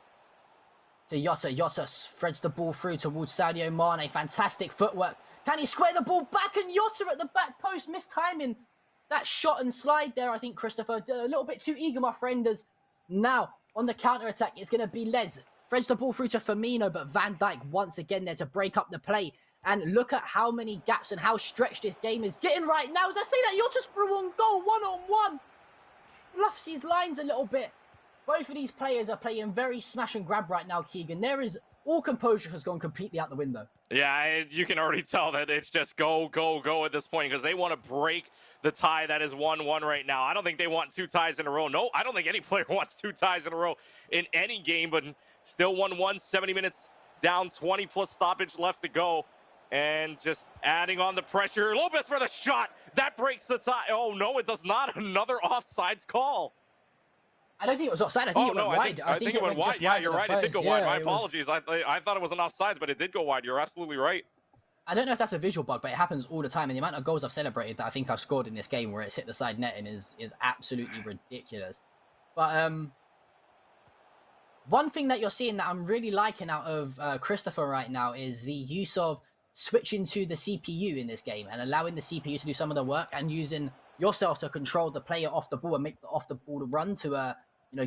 To Jota. Jota threads the ball through towards Sadio Mane. Fantastic footwork. Can he square the ball back? And Jota at the back post, missed timing. That shot and slide there, I think, Christopher, a little bit too eager, my friend, as now on the counter-attack, it's going to be Les. Threads the ball through to Firmino, but Van Dijk once again there to break up the play. And look at how many gaps and how stretched this game is getting right now. As I say that, you're just through on goal, one-on-one. Bluffs his lines a little bit. Both of these players are playing very smash and grab right now, Keegan. All composure has gone completely out the window. Yeah, you can already tell that it's just go, go, go at this point, because they want to break the tie that is 1-1 right now. I don't think they want 2 ties in a row. No, I don't think any player wants 2 ties in a row in any game, but still 1-1, 70 minutes down, 20 plus stoppage left to go. And just adding on the pressure. Lopez for the shot. That breaks the tie. Oh, no, it does not. Another offsides call. I don't think it was offside. I think it went wide. I think it went wide. Yeah, you're right. It did go wide. My apologies. I thought it was an offsides, but it did go wide. You're absolutely right. I don't know if that's a visual bug, but it happens all the time. And the amount of goals I've celebrated that I think I've scored in this game where it's hit the side netting is absolutely ridiculous. But one thing that you're seeing that I'm really liking out of Christopher right now is the use of switching to the CPU in this game and allowing the CPU to do some of the work and using yourself to control the player off the ball and make the off the ball to run to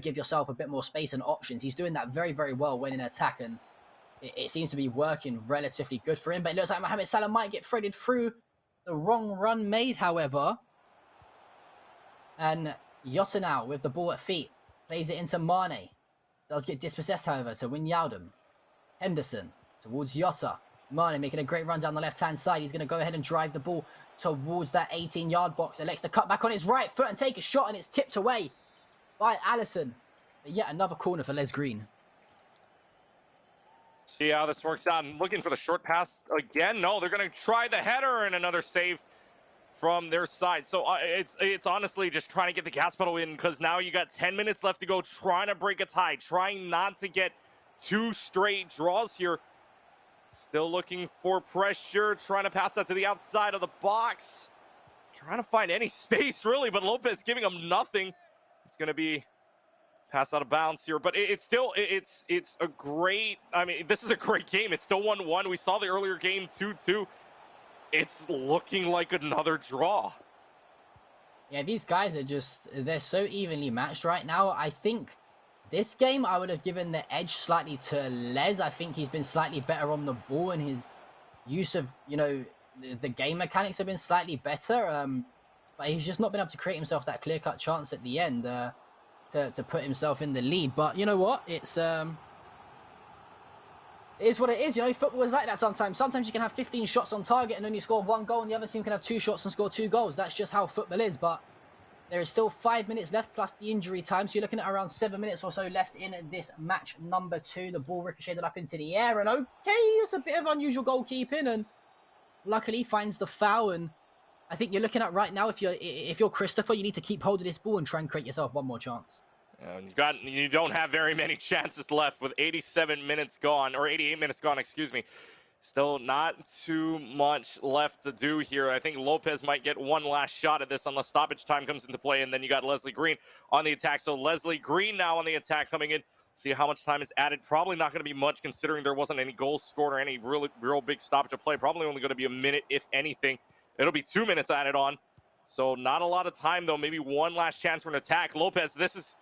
give yourself a bit more space and options. He's doing that very, very well when in attack, and it seems to be working relatively good for him. But it looks like Mohamed Salah might get threaded through. The wrong run made, however. And Jota now with the ball at feet. Plays it into Mane. Does get dispossessed, however, to Wijnaldum. Henderson towards Jota. Mane making a great run down the left-hand side. He's going to go ahead and drive the ball towards that 18-yard box. Elects to cut back on his right foot and take a shot, and it's tipped away by Alisson. But yet another corner for Les Green. See how this works out. I'm looking for the short pass again. No, they're going to try the header, and another save from their side. So it's honestly just trying to get the gas pedal in, because now you got 10 minutes left to go, trying to break a tie, trying not to get 2 straight draws here. Still looking for pressure, trying to pass that to the outside of the box. Trying to find any space, really, but Lopez giving him nothing. It's going to be pass out of bounds here, but it's a great, I mean, this is a great game. It's still 1-1. We saw the earlier game 2-2. It's looking like another draw. Yeah, these guys they're so evenly matched right now. I think this game, I would have given the edge slightly to Les. I think he's been slightly better on the ball, and his use of, the game mechanics have been slightly better. But he's just not been able to create himself that clear-cut chance at the end to put himself in the lead. But you know what? It is what it is. Football is like that sometimes. Sometimes you can have 15 shots on target and only score 1 goal, and the other team can have 2 shots and score 2 goals. That's just how football is. But there is still 5 minutes left plus the injury time. So you're looking at around 7 minutes or so left in this match number 2. The ball ricocheted up into the air. And okay, it's a bit of unusual goalkeeping. And luckily finds the foul. And I think you're looking at right now, if you're Christopher, you need to keep hold of this ball and try and create yourself one more chance. You don't have very many chances left with 87 minutes gone, or 88 minutes gone, excuse me. Still not too much left to do here. I think Lopez might get one last shot at this unless stoppage time comes into play, and then you got Leslie Green on the attack. So Leslie Green now on the attack coming in. See how much time is added. Probably not going to be much, considering there wasn't any goals scored or any real big stoppage of play. Probably only going to be a minute, if anything. It'll be 2 minutes added on. So not a lot of time, though. Maybe one last chance for an attack. Lopez, this is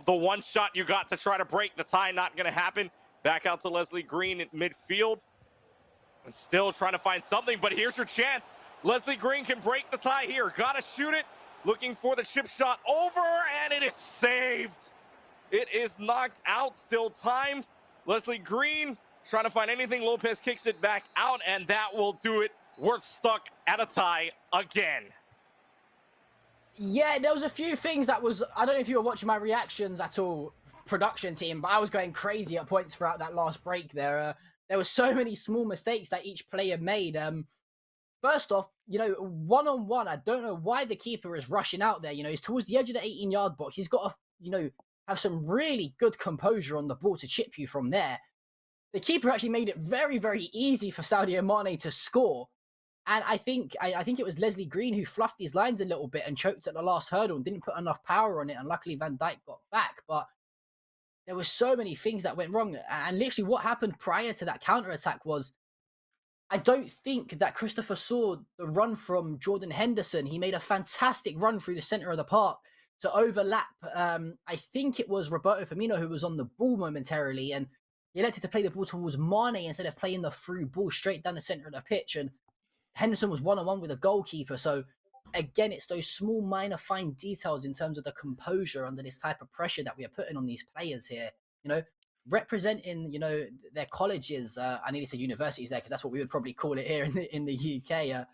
the one shot you got to try to break the tie. Not going to happen. Back out to Leslie Green at midfield. And still trying to find something, but here's your chance. Leslie Green can break the tie here. Gotta shoot it. Looking for the chip shot over, and it is saved. It is knocked out. Still time. Leslie Green trying to find anything. Lopez kicks it back out, and that will do it. We're stuck at a tie again. Yeah, there was a few things that was, I don't know if you were watching my reactions at all, production team, but I was going crazy at points throughout that last break there. There were so many small mistakes that each player made. First off, one-on-one, I don't know why the keeper is rushing out there. He's towards the edge of the 18-yard box. He's got to, have some really good composure on the ball to chip you from there. The keeper actually made it very, very easy for Sadio Mane to score. And I think it was Leslie Green who fluffed his lines a little bit and choked at the last hurdle and didn't put enough power on it. And luckily Van Dijk got back. But there were so many things that went wrong. And literally what happened prior to that counter-attack was, I don't think that Christopher saw the run from Jordan Henderson. He made a fantastic run through the center of the park to overlap. I think it was Roberto Firmino who was on the ball momentarily, and he elected to play the ball towards Mane instead of playing the through ball straight down the center of the pitch. And Henderson was one-on-one with a goalkeeper. So again, it's those small, minor, fine details in terms of the composure under this type of pressure that we are putting on these players here. Representing, their colleges. I nearly said universities there because that's what we would probably call it here in the UK.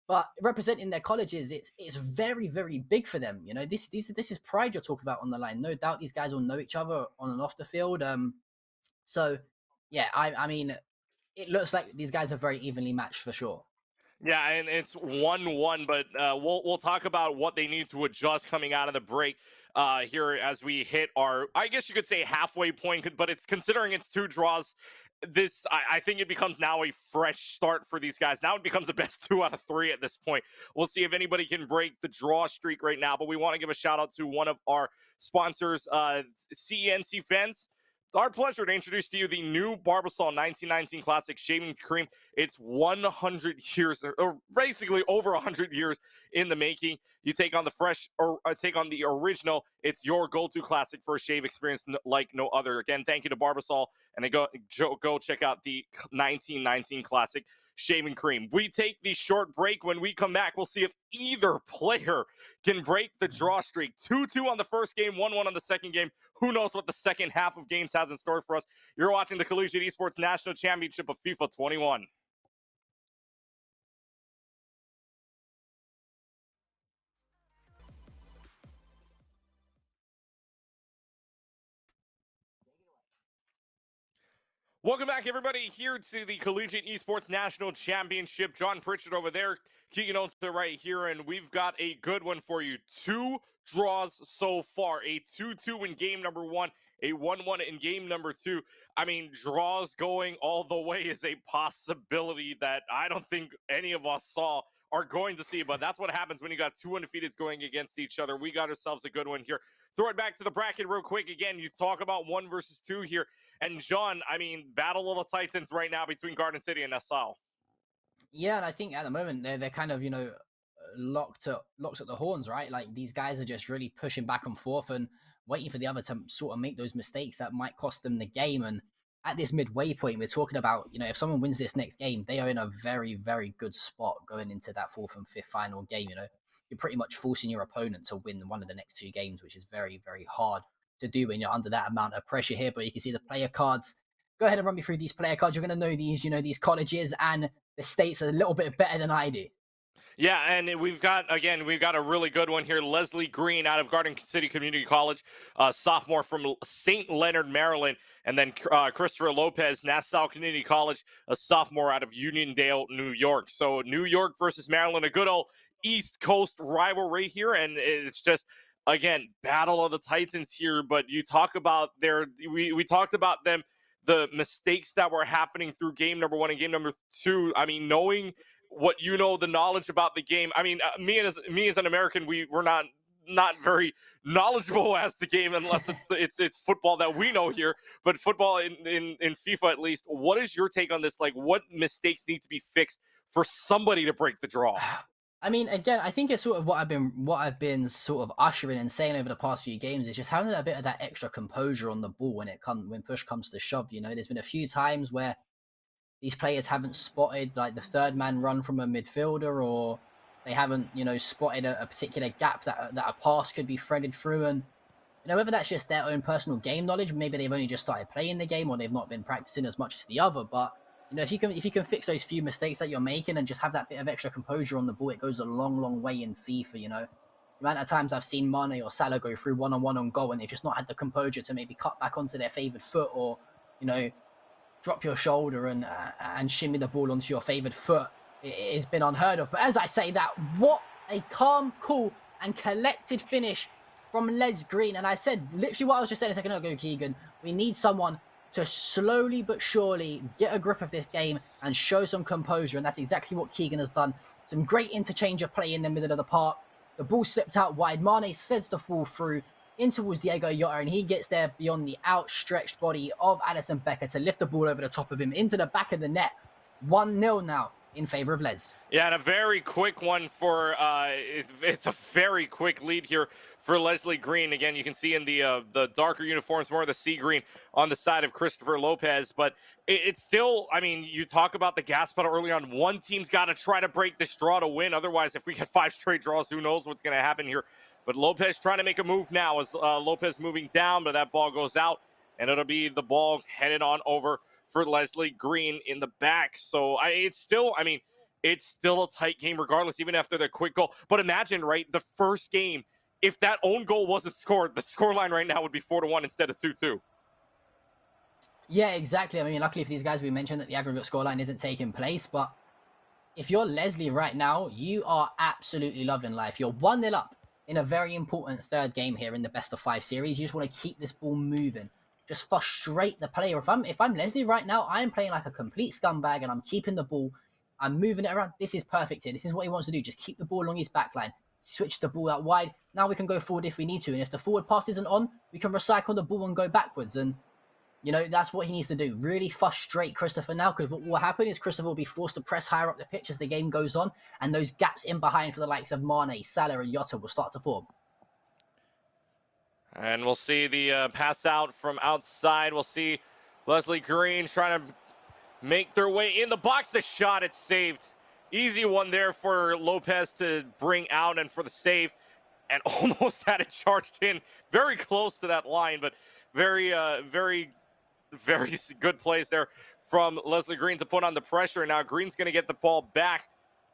But representing their colleges, it's very, very big for them. This is pride you're talking about on the line. No doubt these guys will know each other on and off the field. So yeah, I mean, it looks like these guys are very evenly matched for sure. Yeah, and it's 1-1, but we'll talk about what they need to adjust coming out of the break here as we hit our, I guess you could say, halfway point, but it's considering it's 2 draws. I think it becomes now a fresh start for these guys. Now it becomes a best 2 out of 3 at this point. We'll see if anybody can break the draw streak right now, but we want to give a shout out to one of our sponsors, CNC Fans. It's our pleasure to introduce to you the new Barbasol 1919 Classic Shaving Cream. It's 100 years, or basically over 100 years in the making. You take on the fresh, or take on the original. It's your go-to classic for a shave experience like no other. Again, thank you to Barbasol, and go check out the 1919 Classic Shaving Cream. We take the short break. When we come back, we'll see if either player can break the draw streak. 2-2 on the first game, 1-1 on the second game. Who knows what the second half of games has in store for us? You're watching the Collegiate Esports National Championship of FIFA 21. Welcome back, everybody, here to the Collegiate Esports National Championship. John Pritchard over there, Keegan Oates right here, and we've got a good one for you. 2 draws so far, a 2-2 in game number 1, a 1-1 in game number 2. I mean, draws going all the way is a possibility that I don't think any of us saw are going to see, but that's what happens when you got 2 undefeateds going against each other. We got ourselves a good one here. Throw it back to the bracket real quick. Again, you talk about 1 versus 2 here. And John, I mean, battle of the Titans right now between Garden City and NASSAU. Yeah, and I think at the moment they're kind of, locked at the horns, right? Like these guys are just really pushing back and forth and waiting for the other to sort of make those mistakes that might cost them the game. And at this midway point, we're talking about, if someone wins this next game, they are in a very, very good spot going into that 4th and 5th final game. You're pretty much forcing your opponent to win one of the next 2 games, which is very, very hard to do when you're under that amount of pressure here. But you can see the player cards. Go ahead and run me through these player cards. You're going to know these, these colleges and the states a little bit better than I do. Yeah, and we've got a really good one here. Leslie Green out of Garden City Community College, sophomore from St. Leonard, Maryland. And then Christopher Lopez, Nassau Community College, a sophomore out of Uniondale, New York. So New York versus Maryland, a good old East Coast rivalry here. And it's just, again, battle of the Titans here. But you talk about we talked about them, the mistakes that were happening through game number 1 and game number 2. I mean, knowing what the knowledge about the game. I mean, me as an American, we're not very knowledgeable as the game unless it's football that we know here. But football in FIFA at least. What is your take on this? Like, what mistakes need to be fixed for somebody to break the draw? I mean, again, I think it's sort of what I've been sort of ushering and saying over the past few games is just having a bit of that extra composure on the ball when push comes to shove. There's been a few times where these players haven't spotted like the third man run from a midfielder, or they haven't, spotted a particular gap that a pass could be threaded through. And whether that's just their own personal game knowledge, maybe they've only just started playing the game, or they've not been practicing as much as the other. But if you can fix those few mistakes that you're making and just have that bit of extra composure on the ball, it goes a long, long way in FIFA. The amount of times I've seen Mane or Salah go through one-on-one on goal, and they've just not had the composure to maybe cut back onto their favoured foot, or drop your shoulder and shimmy the ball onto your favoured foot. It has been unheard of. But as I say that, what a calm, cool, and collected finish from Les Green. And I said literally what I was just saying a second ago, Keegan. We need someone to slowly but surely get a grip of this game and show some composure. And that's exactly what Keegan has done. Some great interchange of play in the middle of the park. The ball slipped out wide. Mane sleds the ball through in towards Diego Jota, and he gets there beyond the outstretched body of Alisson Becker to lift the ball over the top of him into the back of the net. 1-0 now in favor of Les. Yeah, and a very quick one for it's a very quick lead here for Leslie Green. Again, you can see in the darker uniforms, more of the sea green on the side of Christopher Lopez. But it's still, I mean, you talk about the gas pedal early on. One team's got to try to break this draw to win. Otherwise, if we get 5 straight draws, who knows what's going to happen here. But Lopez trying to make a move now as Lopez moving down, but that ball goes out, and it'll be the ball headed on over for Leslie Green in the back. So it's still a tight game regardless, even after the quick goal. But imagine, right, the first game, if that own goal wasn't scored, the scoreline right now would be 4-1 instead of 2-2. Yeah, exactly. I mean, luckily for these guys, we mentioned that the aggregate scoreline isn't taking place. But if you're Leslie right now, you are absolutely loving life. You're 1-0 up in a very important third game here in the best of 5 series. You just want to keep this ball moving. Just frustrate the player. If I'm Leslie right now, I'm playing like a complete scumbag and I'm keeping the ball. I'm moving it around. This is perfect here. This is what he wants to do. Just keep the ball along his backline. Switch the ball out wide. Now we can go forward if we need to. And if the forward pass isn't on, we can recycle the ball and go backwards. And, that's what he needs to do. Really frustrate Christopher now, because what will happen is Christopher will be forced to press higher up the pitch as the game goes on. And those gaps in behind for the likes of Mane, Salah, and Jota will start to form. And we'll see the pass out from outside. We'll see Leslie Green trying to make their way in the box. The shot, it's saved. Easy one there for Lopez to bring out and for the save. And almost had it charged in. Very close to that line, but very good plays there from Leslie Green to put on the pressure. Now Green's going to get the ball back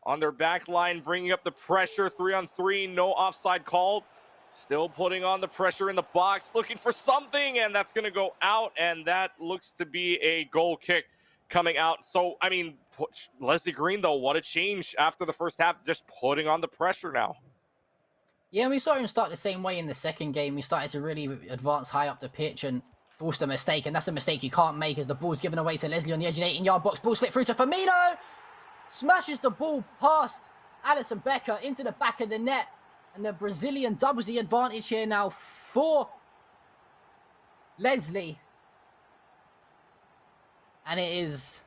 on their back line, bringing up the pressure. 3-on-3, no offside called. Still putting on the pressure in the box, looking for something, and that's going to go out, and that looks to be a goal kick coming out. So, I mean, Leslie Green, though, what a change after the first half, just putting on the pressure now. Yeah, we saw him start the same way in the second game. We started to really advance high up the pitch and forced a mistake, and that's a mistake you can't make as the ball's given away to Leslie on the edge of the 18-yard box. Ball slipped through to Firmino. Smashes the ball past Alisson Becker into the back of the net. And the Brazilian doubles the advantage here now for Leslie. And it is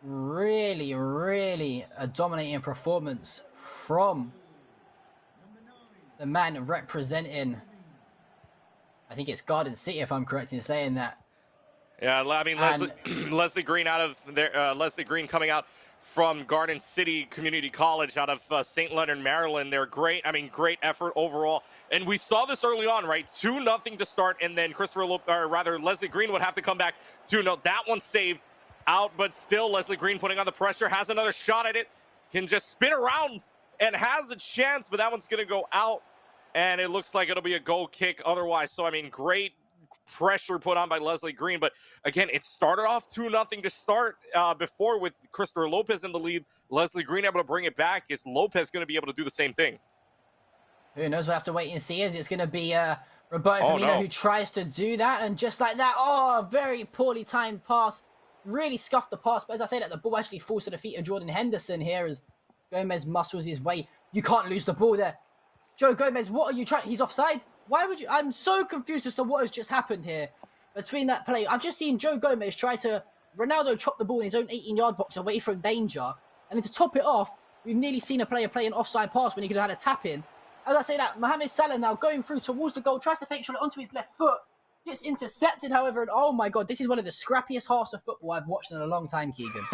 really, really a dominating performance from the man representing, I think it's Garden City, if I'm correct in saying that. Yeah, I mean, Leslie Green out of there. Leslie Green coming out from Garden City Community College out of St. Leonard, Maryland. They're great. I mean, great effort overall. And we saw this early on, right? 2-0 to start, and then Leslie Green would have to come back 2-0. That one saved out, but still Leslie Green putting on the pressure, has another shot at it, can just spin around and has a chance, but that one's going to go out, and it looks like it'll be a goal kick otherwise. So, I mean, great pressure put on by Leslie Green, but again, it started off 2-0 to start before with Christopher Lopez in the lead. Leslie Green able to bring it back. Is Lopez going to be able to do the same thing? Who knows? We'll have to wait and see. As it's going to be Roberto Firmino who tries to do that, and just like that, a very poorly timed pass, really scuffed the pass. But as I say, that the ball actually falls to the feet of Jordan Henderson here as Gomez muscles his way. You can't lose the ball there. Joe Gomez, what are you trying? He's offside. Why would you? I'm so confused as to what has just happened here between that play. I've just seen Joe Gomez try to Ronaldo chop the ball in his own 18-yard box away from danger. And then to top it off, we've nearly seen a player play an offside pass when he could have had a tap in. As I say that, Mohamed Salah now going through towards the goal, tries to fake shot it onto his left foot. Gets intercepted, however, and oh my god, this is one of the scrappiest halves of football I've watched in a long time, Keegan.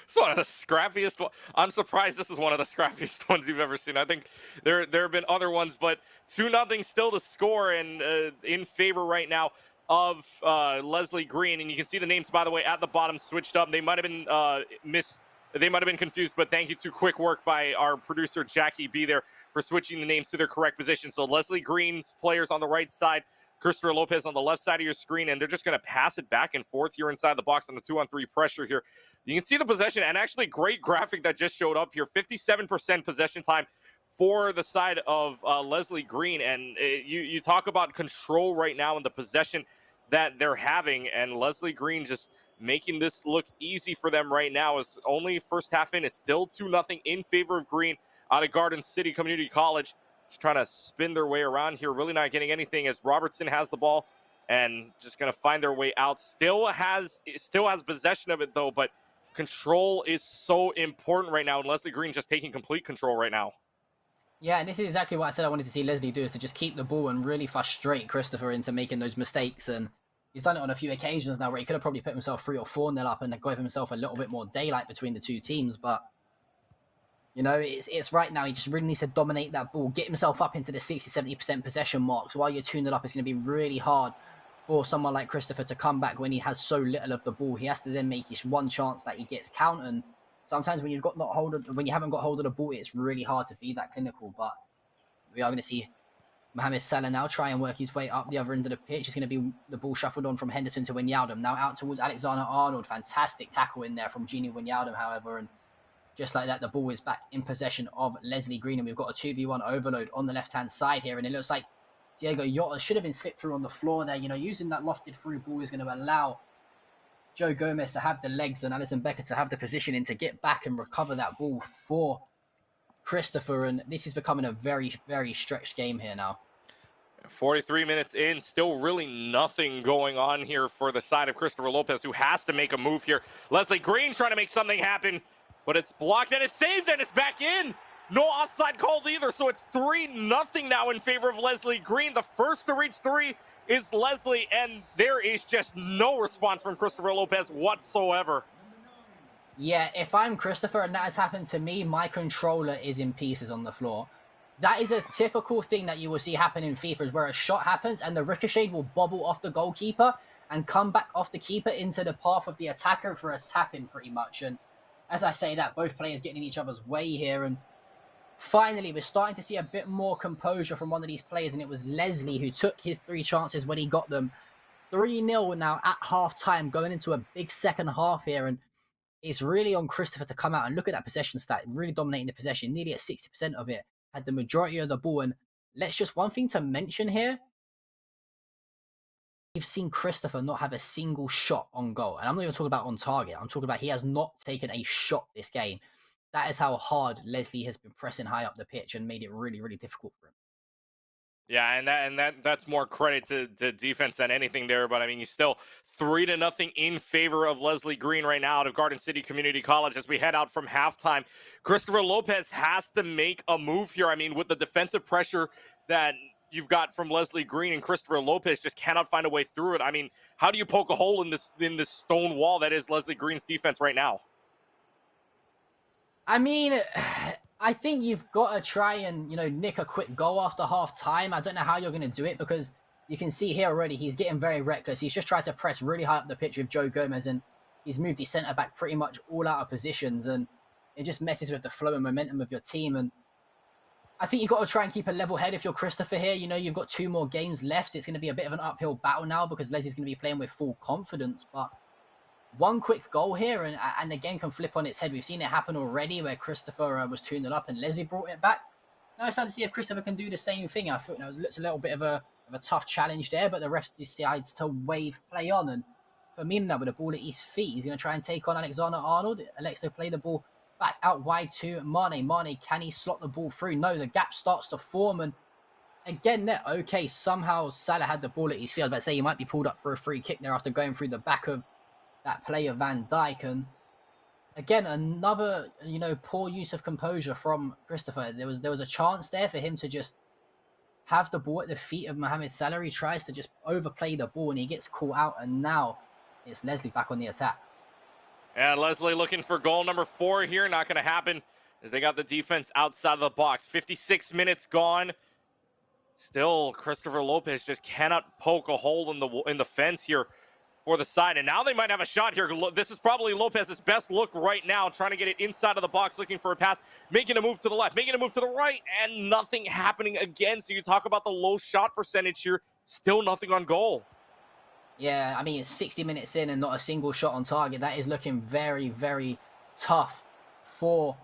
It's one of the scrappiest. I'm surprised this is one of the scrappiest ones you've ever seen. I think there have been other ones, but 2-0 still to score, and in favor right now of Leslie Green. And you can see the names, by the way, at the bottom switched up. They might have been They might have been confused, but thank you to quick work by our producer Jackie B there for switching the names to their correct position. So Leslie Green's players on the right side, Christopher Lopez on the left side of your screen, and they're just going to pass it back and forth here inside the box on the 2-on-3 pressure here. You can see the possession, and actually great graphic that just showed up here. 57% possession time for the side of Leslie Green, and you talk about control right now in the possession that they're having, and Leslie Green just making this look easy for them right now. Is only first half in. It's still 2-0 in favor of Green out of Garden City Community College. Just trying to spin their way around here, really not getting anything as Robertson has the ball and just going to find their way out. Still has possession of it though, but control is so important right now, and Leslie Green just taking complete control right now. Yeah, and this is exactly what I said I wanted to see Leslie do, is to just keep the ball and really frustrate Christopher into making those mistakes. And he's done it on a few occasions now where he could have probably put himself 3 or 4-0 up and gave himself a little bit more daylight between the two teams. But, you know, it's right now. He just really needs to dominate that ball, get himself up into the 60-70% possession marks. While you're 2-0 up, it's going to be really hard for someone like Christopher to come back when he has so little of the ball. He has to then make his one chance that he gets count. And sometimes when you haven't got hold of the ball, it's really hard to be that clinical. But we are going to see Mohamed Salah now try and work his way up the other end of the pitch. It's going to be the ball shuffled on from Henderson to Wijnaldum. Now out towards Alexander-Arnold. Fantastic tackle in there from Gini Wijnaldum, however. And just like that, the ball is back in possession of Leslie Green. And we've got a 2v1 overload on the left-hand side here. And it looks like Diego Jota should have been slipped through on the floor there. You know, using that lofted through ball is going to allow Joe Gomez to have the legs and Alisson Becker to have the positioning to get back and recover that ball for Christopher. And this is becoming a very, very stretched game here now. 43 minutes in, still really nothing going on here for the side of Christopher Lopez, who has to make a move here. Leslie Green trying to make something happen, but it's blocked and it's saved and it's back in. No offside called either, so it's 3-0 now in favor of Leslie Green. The first to reach 3 is Leslie, and there is just no response from Christopher Lopez whatsoever. Yeah, if I'm Christopher and that has happened to me, my controller is in pieces on the floor. That is a typical thing that you will see happen in FIFA, is where a shot happens and the ricochet will bobble off the goalkeeper and come back off the keeper into the path of the attacker for a tap-in pretty much. And as I say that, both players getting in each other's way here, and finally we're starting to see a bit more composure from one of these players, and it was Leslie who took his 3 chances when he got them. 3-0 now at half-time, going into a big second half here, and it's really on Christopher to come out and look at that possession stat, really dominating the possession, nearly at 60% of it, had the majority of the ball. And one thing to mention here, we've seen Christopher not have a single shot on goal. And I'm not even talking about on target. I'm talking about he has not taken a shot this game. That is how hard Leslie has been pressing high up the pitch and made it really, really difficult for him. Yeah, and that's more credit to defense than anything there. But I mean, you still 3-0 in favor of Leslie Green right now out of Garden City Community College as we head out from halftime. Christopher Lopez has to make a move here. I mean, with the defensive pressure that you've got from Leslie Green, and Christopher Lopez just cannot find a way through it. I mean, how do you poke a hole in this stone wall that is Leslie Green's defense right now? I mean, I think you've got to try and, you know, nick a quick goal after half time. I don't know how you're going to do it, because you can see here already he's getting very reckless. He's just tried to press really high up the pitch with Joe Gomez, and he's moved his centre back pretty much all out of positions, and it just messes with the flow and momentum of your team. And I think you've got to try and keep a level head if you're Christopher here. You know, you've got 2 more games left. It's going to be a bit of an uphill battle now because Leslie's going to be playing with full confidence, but one quick goal here and the game can flip on its head. We've seen it happen already where Christopher was 2-0 up and Leslie brought it back. Now it's time to see if Christopher can do the same thing. I thought, you know, it looks a little bit of a tough challenge there, but the ref decides to wave play on. And Firmino with the ball at his feet, he's going to try and take on Alexander-Arnold. Elects to play the ball back out wide to Mane. Mane, can he slot the ball through? No, the gap starts to form. And again, there, okay, somehow Salah had the ball at his feet. I was about to say he might be pulled up for a free kick there after going through the back of that player Van Dijk. And again, another, you know, poor use of composure from Christopher. There was a chance there for him to just have the ball at the feet of Mohamed Salah. He tries to just overplay the ball and he gets caught out. And now it's Leslie back on the attack. And Leslie looking for goal number 4 here. Not going to happen as they got the defense outside of the box. 56 minutes gone. Still, Christopher Lopez just cannot poke a hole in the fence here for the side. And now they might have a shot here. This is probably Lopez's best look right now, trying to get it inside of the box, looking for a pass, making a move to the left, making a move to the right, and nothing happening again. So you talk about the low shot percentage here. Still nothing on goal. Yeah, I mean, it's 60 minutes in and not a single shot on target. That is looking very, very tough for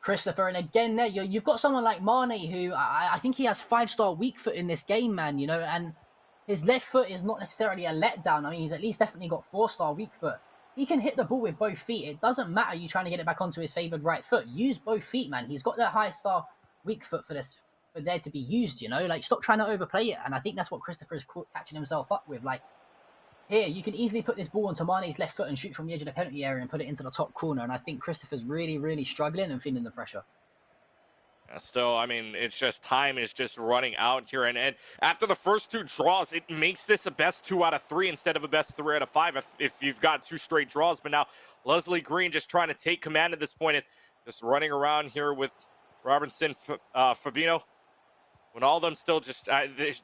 Christopher. And again, there you've got someone like Mane, who I think he has 5-star weak foot in this game, man, you know, and his left foot is not necessarily a letdown. I mean, he's at least definitely got 4-star weak foot. He can hit the ball with both feet. It doesn't matter you trying to get it back onto his favored right foot. Use both feet, man. He's got that high-star weak foot for there to be used, you know, like stop trying to overplay it. And I think that's what Christopher is catching himself up with. Like, here, you can easily put this ball onto Mane's left foot and shoot from the edge of the penalty area and put it into the top corner. And I think Christopher's really, really struggling and feeling the pressure. Still, I mean, it's just time is just running out here. And after the first 2 draws, it makes this a best 2 out of 3 instead of a best 3 out of 5 if you've got 2 straight draws. But now Leslie Green just trying to take command at this point. Is just running around here with Robertson, Fabinho. When all of them still just,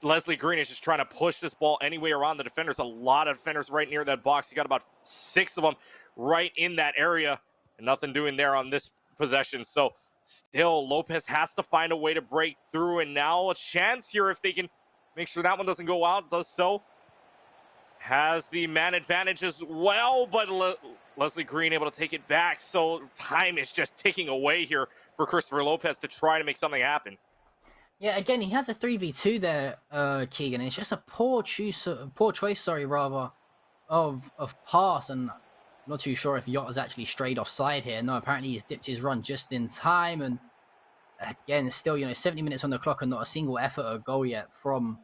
Leslie Green is just trying to push this ball anyway around the defenders. A lot of defenders right near that box. You got about 6 of them right in that area. And nothing doing there on this possession. So still, Lopez has to find a way to break through. And now a chance here if they can make sure that one doesn't go out. Does so. Has the man advantage as well. But Leslie Green able to take it back. So time is just ticking away here for Christopher Lopez to try to make something happen. Yeah, again, he has a 3v2 there, Keegan. It's just a poor choice, rather, of pass. And I'm not too sure if Yacht has actually strayed offside here. No, apparently he's dipped his run just in time. And again, still, you know, 70 minutes on the clock and not a single effort or goal yet from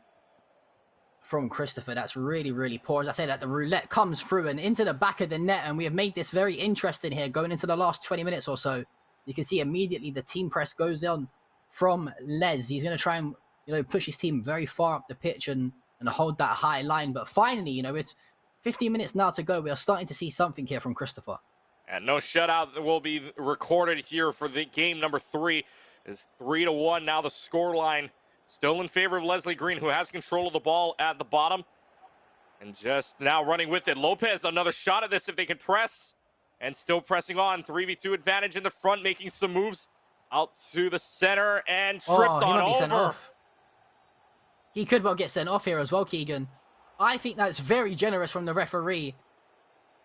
Christopher. That's really, really poor. As I say that, the roulette comes through and into the back of the net. And we have made this very interesting here going into the last 20 minutes or so. You can see immediately the team press goes on from Les. He's going to try and, you know, push his team very far up the pitch and hold that high line. But finally, you know, it's 15 minutes now to go. We are starting to see something here from Christopher. And no shutout will be recorded here for the game number 3. It's 3-1 now. The score line still in favor of Leslie Green, who has control of the ball at the bottom. And just now running with it. Lopez, another shot at this if they can press. And still pressing on. 3v2 advantage in the front, making some moves. Out to the center and tripped on over. Sent off. He could well get sent off here as well, Keegan. I think that's very generous from the referee.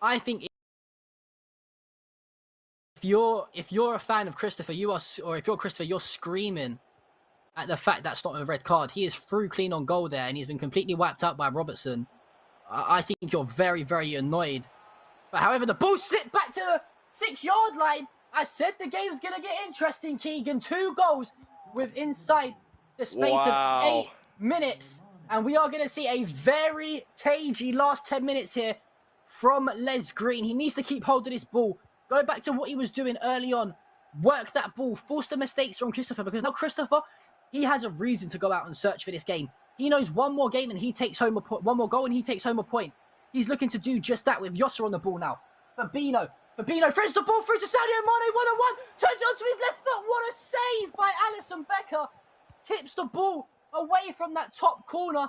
I think if you're a fan of Christopher, if you're Christopher, you're screaming at the fact that's not a red card. He is through clean on goal there, and he's been completely wiped out by Robertson. I think you're very, very annoyed. But however, the ball slipped back to the 6-yard line. I said the game's going to get interesting, Keegan. 2 goals with inside the space of 8 minutes. And we are going to see a very cagey last 10 minutes here from Les Green. He needs to keep hold of this ball. Go back to what he was doing early on. Work that ball. Force the mistakes from Christopher. Because now Christopher, he has a reason to go out and search for this game. He knows one more game and he takes home a point. One more goal and he takes home a point. He's looking to do just that with Yossa on the ball now. Fabinho throws the ball through to Sadio Mane, 1-on-1, turns it onto his left foot. What a save by Alisson Becker. Tips the ball away from that top corner.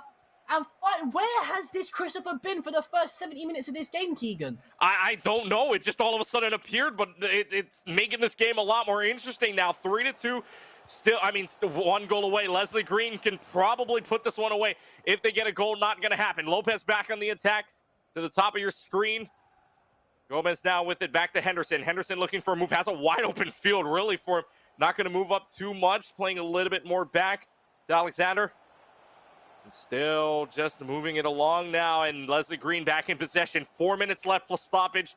And where has this Christopher been for the first 70 minutes of this game, Keegan? I don't know. It just all of a sudden appeared, but it's making this game a lot more interesting now. 3-2. Still, I mean, 1 goal away. Leslie Green can probably put this one away. If they get a goal, not going to happen. Lopez back on the attack to the top of your screen. Gomez now with it back to Henderson. Henderson looking for a move. Has a wide open field really for him. Not going to move up too much. Playing a little bit more back to Alexander. And still just moving it along now. And Leslie Green back in possession. 4 minutes left plus stoppage.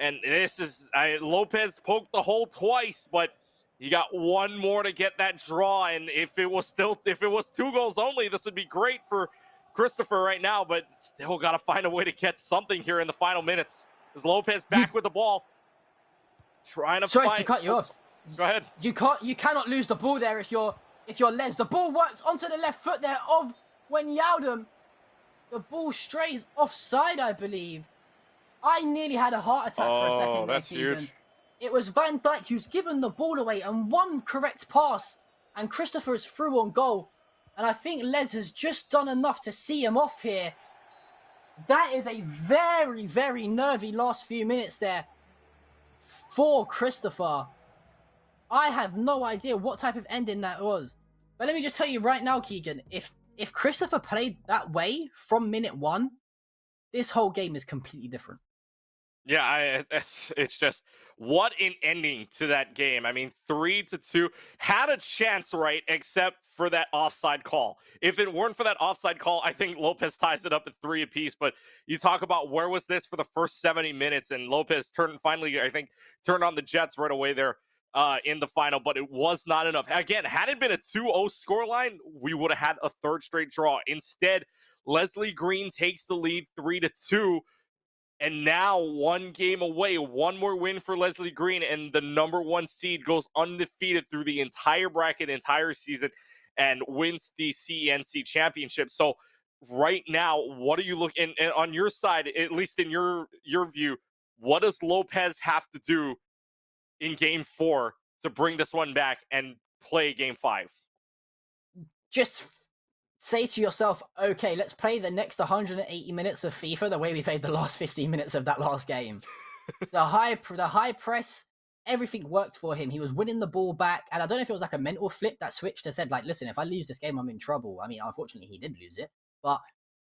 And this is, Lopez poked the hole twice, but you got 1 more to get that draw. And if it was 2 goals only, this would be great for Christopher right now. But still got to find a way to get something here in the final minutes. Is Lopez back with the ball, trying to Sorry fight. to cut you off. Go ahead. You cannot lose the ball there if you're if you're Les. The ball works onto the left foot there of Wijnaldum. The ball strays offside, I believe. I nearly had a heart attack for a second there, that's Keegan. huge. It was Van Dijk who's given the ball away and one correct pass, and Christopher is through on goal. And I think Les has just done enough to see him off here. That is a very, very nervy last few minutes there for Christopher. I have no idea what type of ending that was. But let me just tell you right now, Keegan, if Christopher played that way from minute 1, this whole game is completely different. Yeah, it's just what an ending to that game. I mean, 3-2, had a chance, right, except for that offside call. If it weren't for that offside call, I think Lopez ties it up at 3 apiece. But you talk about where was this for the first 70 minutes, and Lopez finally, I think, turned on the Jets right away there in the final, but it was not enough. Again, had it been a 2-0 scoreline, we would have had a third straight draw. Instead, Leslie Green takes the lead 3-2. And now 1 game away, 1 more win for Leslie Green, and the number 1 seed goes undefeated through the entire bracket, entire season, and wins the CENC championship. So right now, what are you looking, and on your side, at least in your view, what does Lopez have to do in game 4 to bring this one back and play game 5? Just say to yourself, okay, let's play the next 180 minutes of FIFA the way we played the last 15 minutes of that last game. the high press, everything worked for him. He was winning the ball back, and I don't know if it was like a mental flip that switched to said, like, listen, if I lose this game, I'm in trouble. I mean, unfortunately, he did lose it, but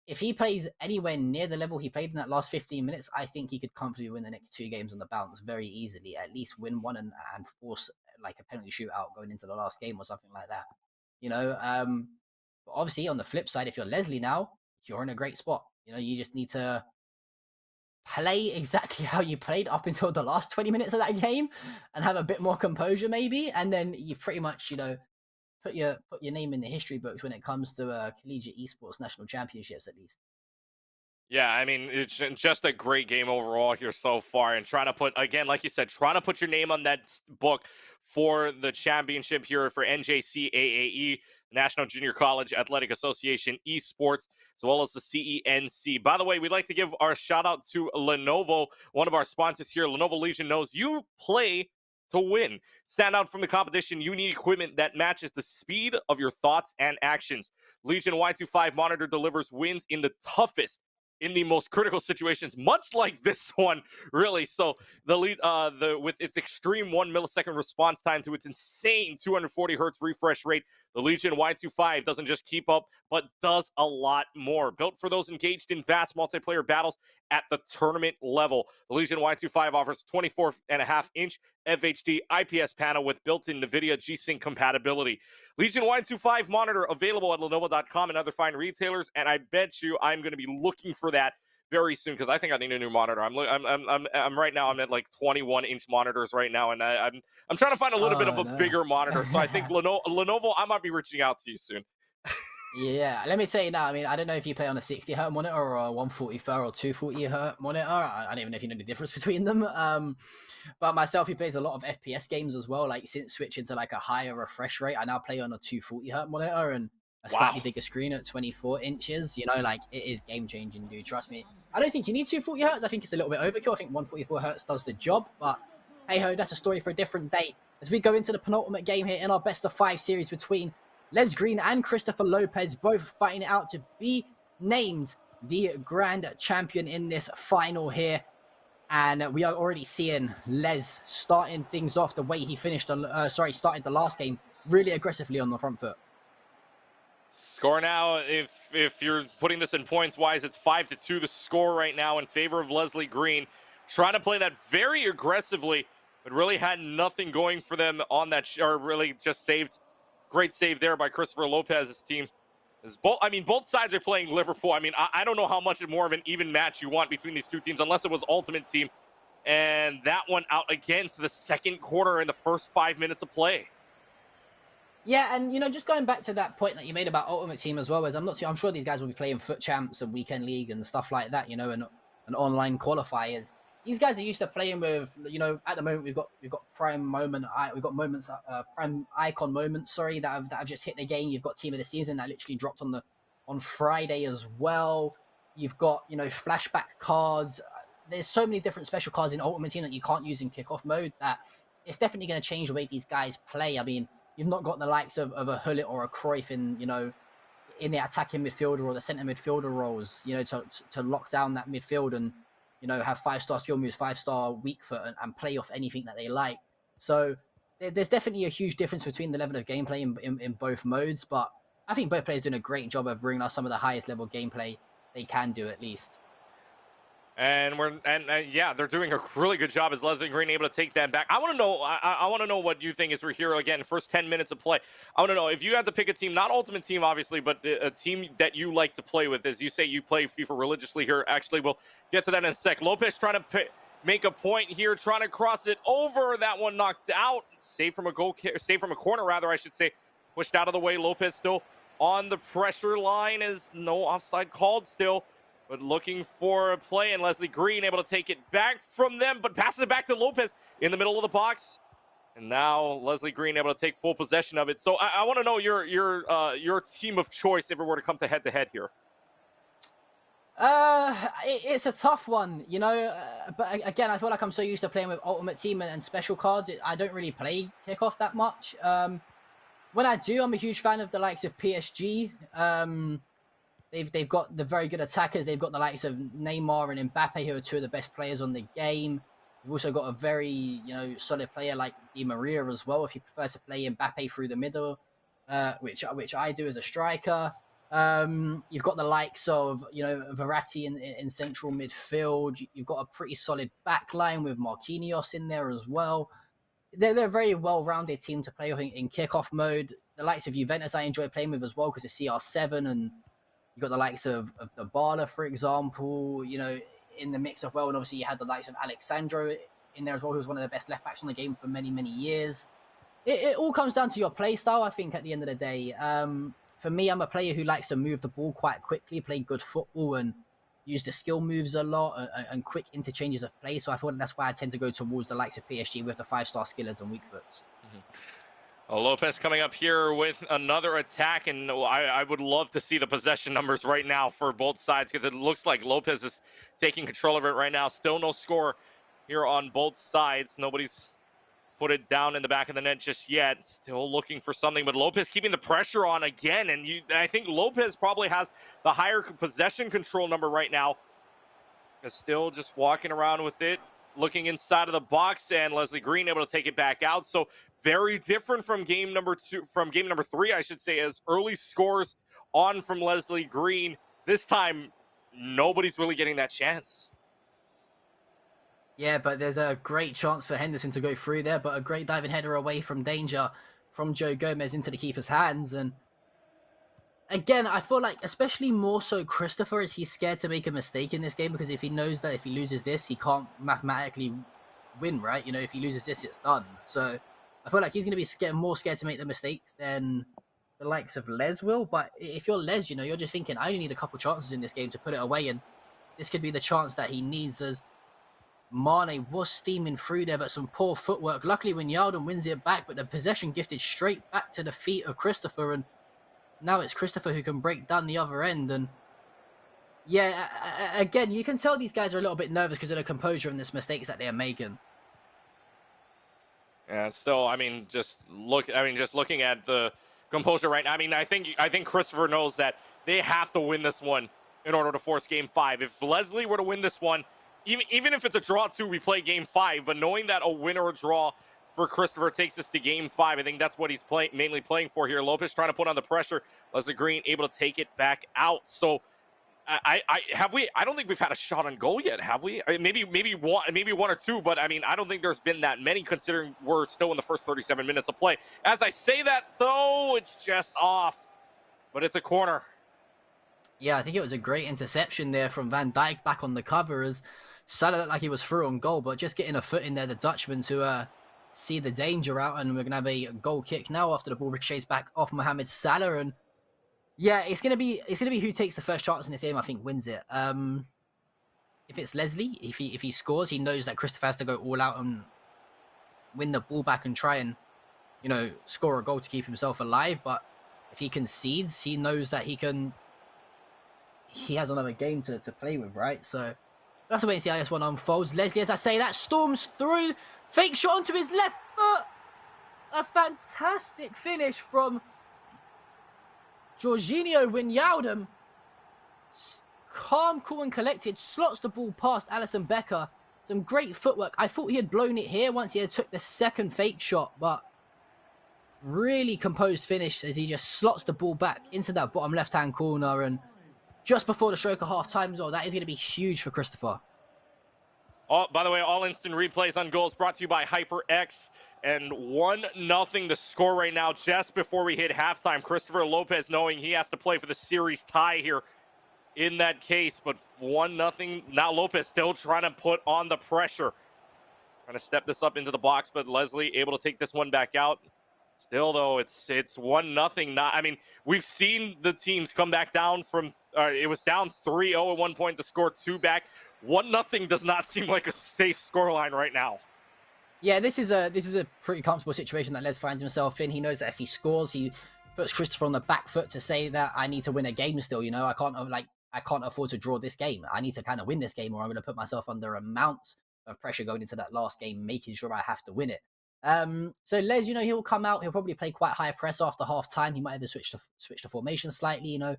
if he plays anywhere near the level he played in that last 15 minutes, I think he could comfortably win the next 2 games on the bounce very easily. At least win one and force like a penalty shootout going into the last game or something like that. You know, but obviously on the flip side, if you're Leslie now, you're in a great spot. You know, you just need to play exactly how you played up until the last 20 minutes of that game and have a bit more composure maybe. And then you pretty much, you know, put your name in the history books when it comes to collegiate esports national championships at least. Yeah, I mean, it's just a great game overall here so far. And trying to put, again, like you said, trying to put your name on that book for the championship here for NJCAAE, National Junior College Athletic Association Esports, as well as the CENC. By the way, we'd like to give our shout out to Lenovo, one of our sponsors here. Lenovo Legion knows you play to win. Stand out from the competition. You need equipment that matches the speed of your thoughts and actions. Legion Y25 monitor delivers wins in the toughest, in the most critical situations, much like this one, really. So the lead, with its extreme 1 millisecond response time to its insane 240 hertz refresh rate, the Legion Y25 doesn't just keep up, but does a lot more. Built for those engaged in vast multiplayer battles at the tournament level, the Legion Y25 offers 24.5-inch FHD IPS panel with built-in NVIDIA G-Sync compatibility. Legion Y25 monitor available at Lenovo.com and other fine retailers, and I bet you I'm going to be looking for that very soon because I think I need a new monitor. I'm right now. I'm at like 21-inch monitors right now, and I'm trying to find a little bit of a bigger monitor. So I think Lenovo, I might be reaching out to you soon. Yeah, let me tell you now. I mean, I don't know if you play on a 60 hertz monitor or a 144 or 240 hertz monitor. I don't even know if you know the difference between them. But myself, who plays a lot of FPS games as well, like since switching to like a higher refresh rate, I now play on a 240 hertz monitor and a slightly bigger screen at 24 inches. You know, like it is game changing, dude. Trust me. I don't think you need 240 hertz. I think it's a little bit overkill. I think 144 hertz does the job. But hey ho, that's a story for a different day. As we go into the penultimate game here in our best of 5 series between Les Green and Christopher Lopez, both fighting it out to be named the grand champion in this final here. And we are already seeing Les starting things off the way he finished, started the last game really aggressively on the front foot. Score now, if you're putting this in points wise, it's 5-2 the score right now in favor of Leslie Green. Trying to play that very aggressively, but really had nothing going for them on that, or really just saved. Great save there by Christopher Lopez's team. Both sides are playing Liverpool. I mean, I don't know how much more of an even match you want between these two teams, unless it was Ultimate Team. And that one out against the second quarter in the first 5 minutes of play. Yeah, and, you know, just going back to that point that you made about Ultimate Team as well, as I'm sure these guys will be playing Foot Champs and Weekend League and stuff like that, you know, and online qualifiers. these guys are used to playing with, at the moment we've got prime icon moments, sorry, that have just hit the game. You've got team of the season that literally dropped on Friday as well. You've got, flashback cards. There's so many different special cards in Ultimate Team that you can't use in kickoff mode that it's definitely going to change the way these guys play. I mean, you've not got the likes of a Hullet or a Cruyff in the attacking midfielder or the centre midfielder roles, to lock down that midfield and, have 5-star skill moves, 5-star weak foot and play off anything that they like. So there's definitely a huge difference between the level of gameplay in both modes, but I think both players doing a great job of bringing us some of the highest level gameplay they can do at least. And yeah, they're doing a really good job as Leslie Green able to take that back. I want to know, I want to know what you think as we're here again, first 10 minutes of play. I want to know if you had to pick a team, not Ultimate Team obviously, but a team that you like to play with. As you say, you play FIFA religiously here. Actually, we'll get to that in a sec. Lopez trying to make a point here, trying to cross it over. That one knocked out, saved from a corner rather, I should say. Pushed out of the way. Lopez still on the pressure line, as no offside called still. But looking for a play, and Leslie Green able to take it back from them, but passes it back to Lopez in the middle of the box. And now Leslie Green able to take full possession of it. So I want to know your team of choice if it were to come to head-to-head here. It's a tough one, but again, I feel like I'm so used to playing with Ultimate Team and special cards. I don't really play kickoff that much. When I do, I'm a huge fan of the likes of PSG. They've got the very good attackers. They've got the likes of Neymar and Mbappe, who are two of the best players on the game. You've also got a very, solid player like Di Maria as well, if you prefer to play Mbappe through the middle, which I do as a striker. You've got the likes of, Verratti in central midfield. You've got a pretty solid back line with Marquinhos in there as well. They're a very well-rounded team to play with in kickoff mode. The likes of Juventus I enjoy playing with as well because of CR7, and you've got the likes of Dybala, for example, in the mix as well. And obviously you had the likes of Alexandro in there as well, who was one of the best left-backs on the game for many, many years. It all comes down to your play style, I think, at the end of the day. For me, I'm a player who likes to move the ball quite quickly, play good football, and use the skill moves a lot and quick interchanges of play. So I feel that's why I tend to go towards the likes of PSG with the 5-star skillers and weak foots. Mm-hmm. Lopez coming up here with another attack, and I would love to see the possession numbers right now for both sides because it looks like Lopez is taking control of it right now. Still no score here on both sides. Nobody's put it down in the back of the net just yet. Still looking for something, but Lopez keeping the pressure on again. And I think Lopez probably has the higher possession control number right now. Is still just walking around with it, looking inside of the box, and Leslie Green able to take it back out. So very different from game number 3, I should say, as early scores on from Leslie Green. This time, nobody's really getting that chance. Yeah, but there's a great chance for Henderson to go through there, but a great diving header away from danger from Joe Gomez into the keeper's hands. And again, I feel like, especially more so Christopher, is he's scared to make a mistake in this game because if he knows that if he loses this, he can't mathematically win, right? If he loses this, it's done. So I feel like he's going to be more scared to make the mistakes than the likes of Les will. But if you're Les, you're just thinking, I only need a couple chances in this game to put it away, and this could be the chance that he needs, as Mane was steaming through there, but some poor footwork. Luckily, Wijnaldum wins it back, but the possession gifted straight back to the feet of Christopher, and now it's Christopher who can break down the other end. And yeah, again, you can tell these guys are a little bit nervous because of the composure and the mistakes that they're making. And still, just looking at the composure right now, I think Christopher knows that they have to win this one in order to force game 5. If Leslie were to win this one, even if it's a draw 2, we play game 5, but knowing that a win or a draw for Christopher takes us to game 5, I think that's what he's mainly playing for here. Lopez trying to put on the pressure. Leslie Green able to take it back out. So I don't think we've had a shot on goal yet, have we? Maybe one or two, but I don't think there's been that many considering we're still in the first 37 minutes of play. As I say that though, it's just off, but it's a corner. Yeah, I think it was a great interception there from Van Dijk back on the cover, as Salah looked like he was through on goal, but just getting a foot in there, the Dutchman, to see the danger out, and we're going to have a goal kick now after the ball ricochets back off Mohamed Salah. And yeah, it's gonna be who takes the first chance in this game, I think, wins it. if it's Leslie, if he scores, he knows that Christopher has to go all out and win the ball back and try and, you know, score a goal to keep himself alive. But if he concedes, he knows that he has another game to play with, right? So we'll have to wait and see how this one unfolds. Leslie, as I say, that storms through. Fake shot onto his left foot. A fantastic finish from Jorginho Wijnaldum. Calm, cool and collected. Slots the ball past Alisson Becker. Some great footwork. I thought he had blown it here once he had took the second fake shot, but really composed finish as he just slots the ball back into that bottom left-hand corner. And just before the stroke of half-time as well, that is going to be huge for Christopher. By the way, all instant replays on goals brought to you by HyperX. And 1-0 the score right now just before we hit halftime. Christopher Lopez knowing he has to play for the series tie here in that case. But 1-0. Now Lopez still trying to put on the pressure. Trying to step this up into the box, but Leslie able to take this one back out. Still, though, it's 1-0. I mean, we've seen the teams come back down from it was down 3-0 at one point to score 2 back. 1-0 does not seem like a safe scoreline right now. Yeah, this is a pretty comfortable situation that Les finds himself in. He knows that if he scores, he puts Christopher on the back foot to say that I need to win a game still. You know, I can't afford to draw this game. I need to kind of win this game, or I'm going to put myself under amounts of pressure going into that last game, making sure I have to win it. So Les, you know, he'll come out. He'll probably play quite high press after half time. He might have switch the formation slightly. You know,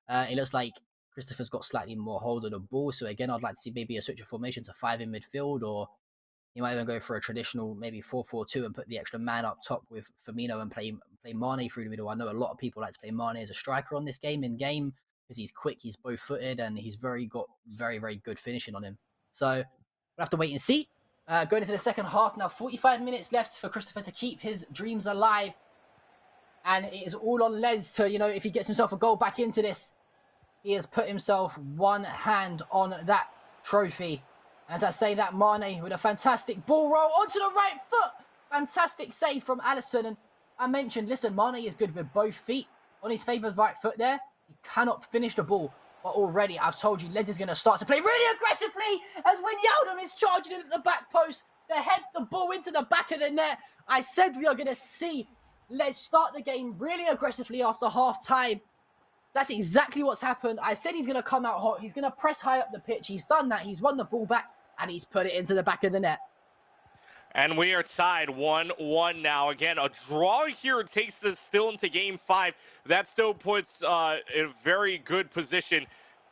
it looks like Christopher's got slightly more hold of the ball. So again, I'd like to see maybe a switch of formation to 5 in midfield, or he might even go for a traditional maybe 4-4-2 and put the extra man up top with Firmino and play Mane through the middle. I know a lot of people like to play Mane as a striker on this game in game because he's quick, he's both footed, and he's got very, very good finishing on him. So we'll have to wait and see. Going into the second half now, 45 minutes left for Christopher to keep his dreams alive. And it is all on Les to, you know, if he gets himself a goal back into this, he has put himself one hand on that trophy. As I say that, Mane with a fantastic ball roll onto the right foot. Fantastic save from Alisson. And I mentioned, listen, Mane is good with both feet. On his favoured right foot there, he cannot finish the ball. But already, I've told you, Les is going to start to play really aggressively as Wijnaldum is charging in at the back post to head the ball into the back of the net. I said we are going to see Les start the game really aggressively after half-time. That's exactly what's happened. I said he's going to come out hot. He's going to press high up the pitch. He's done that. He's won the ball back, and he's put it into the back of the net. And we are tied 1-1 now. Again, a draw here takes us still into Game 5. That still puts in a very good position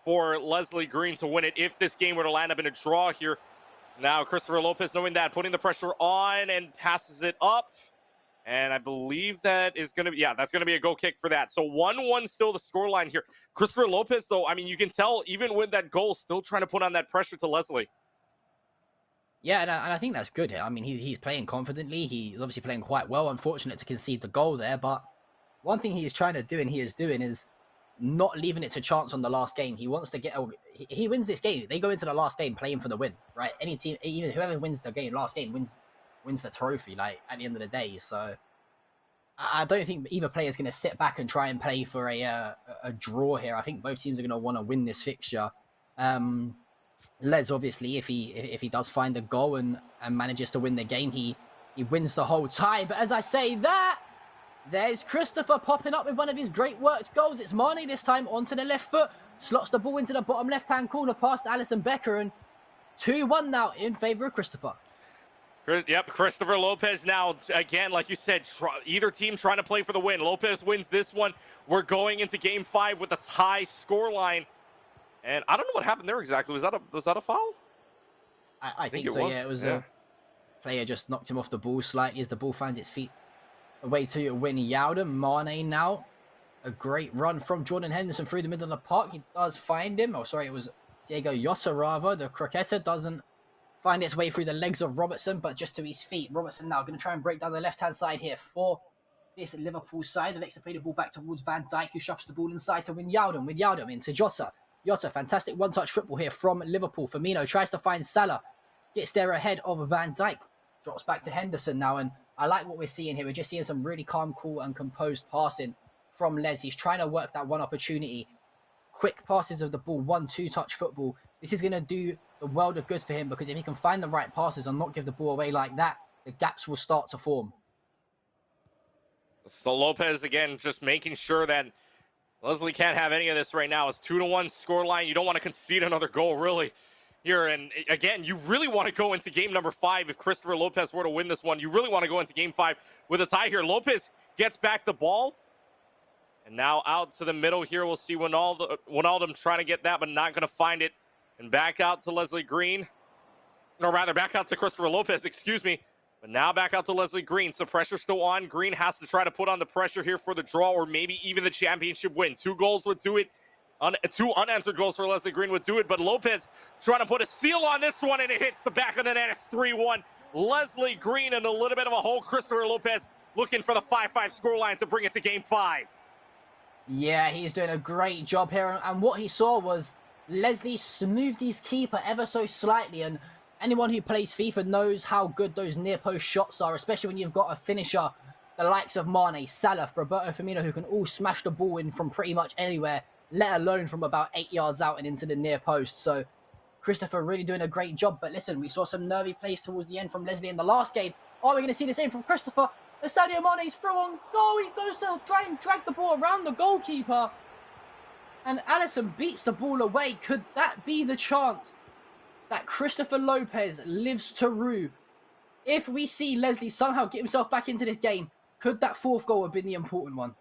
for Leslie Green to win it if this game were to land up in a draw here. Now, Christopher Lopez knowing that, putting the pressure on and passes it up. And I believe that is going to be, yeah, that's going to be a goal kick for that. So 1-1 still the scoreline here. Christopher Lopez, though, I mean, you can tell even with that goal, still trying to put on that pressure to Leslie. Yeah, and I think that's good. I mean, he's playing confidently. He's obviously playing quite well. Unfortunate to concede the goal there, but one thing he is trying to do and he is doing is not leaving it to chance on the last game. He wants to get, he wins this game. They go into the last game playing for the win, right? Any team, even whoever wins the game, last game wins the trophy, like at the end of the day. So I don't think either player is going to sit back and try and play for a draw here. I think both teams are going to want to win this fixture. Les, obviously, if he does find a goal and manages to win the game, he wins the whole tie. But as I say that, there's Christopher popping up with one of his great worked goals. It's Mane this time onto the left foot, slots the ball into the bottom left-hand corner past Alisson Becker, and 2-1 now in favour of Christopher. Yep, Christopher Lopez now, again, like you said, either team trying to play for the win. Lopez wins this one. We're going into Game 5 with a tie scoreline. And I don't know what happened there exactly. Was that a foul? I think so, yeah. It was a player just knocked him off the ball slightly as the ball finds its feet away to Wijnaldum. Mane now. A great run from Jordan Henderson through the middle of the park. He does find him. Oh, sorry, it was Diego Jota, rather. The cricketer doesn't find its way through the legs of Robertson, but just to his feet. Robertson now going to try and break down the left-hand side here for this Liverpool side. And next to play the ball back towards Van Dijk, who shuffles the ball inside to Wijnaldum. Wijnaldum into Jota. Jota, fantastic one-touch football here from Liverpool. Firmino tries to find Salah. Gets there ahead of Van Dijk. Drops back to Henderson now. And I like what we're seeing here. We're just seeing some really calm, cool, and composed passing from Les. He's trying to work that one opportunity. Quick passes of the ball. 1-2 touch football. This is going to do the world of good for him, because if he can find the right passes and not give the ball away like that, the gaps will start to form. So Lopez, again, just making sure that Leslie can't have any of this right now. It's 2-1 scoreline. You don't want to concede another goal, really, here. And again, you really want to go into game number 5. If Christopher Lopez were to win this one, you really want to go into game 5 with a tie here. Lopez gets back the ball. And now out to the middle here. We'll see Wijnaldum trying to get that, but not going to find it. And back out to Leslie Green. Or rather, back out to Christopher Lopez, excuse me. But now back out to Leslie Green. So pressure still on. Green has to try to put on the pressure here for the draw, or maybe even the championship win. 2 goals would do it. 2 unanswered goals for Leslie Green would do it. But Lopez trying to put a seal on this one, and it hits the back of the net. It's 3-1. Leslie Green in a little bit of a hole. Christopher Lopez looking for the 5-5 scoreline to bring it to game 5. Yeah, he's doing a great job here. And what he saw was Leslie smoothed his keeper ever so slightly. And anyone who plays FIFA knows how good those near post shots are, especially when you've got a finisher, the likes of Mane, Salah, Roberto Firmino, who can all smash the ball in from pretty much anywhere, let alone from about 8 yards out and into the near post. So Christopher really doing a great job. But listen, we saw some nervy plays towards the end from Leslie in the last game. Are we going to see the same from Christopher? The Sadio Mane's through on goal. He goes to try and drag the ball around the goalkeeper. And Alisson beats the ball away. Could that be the chance that Christopher Lopez lives to rue? If we see Leslie somehow get himself back into this game, could that 4th goal have been the important one?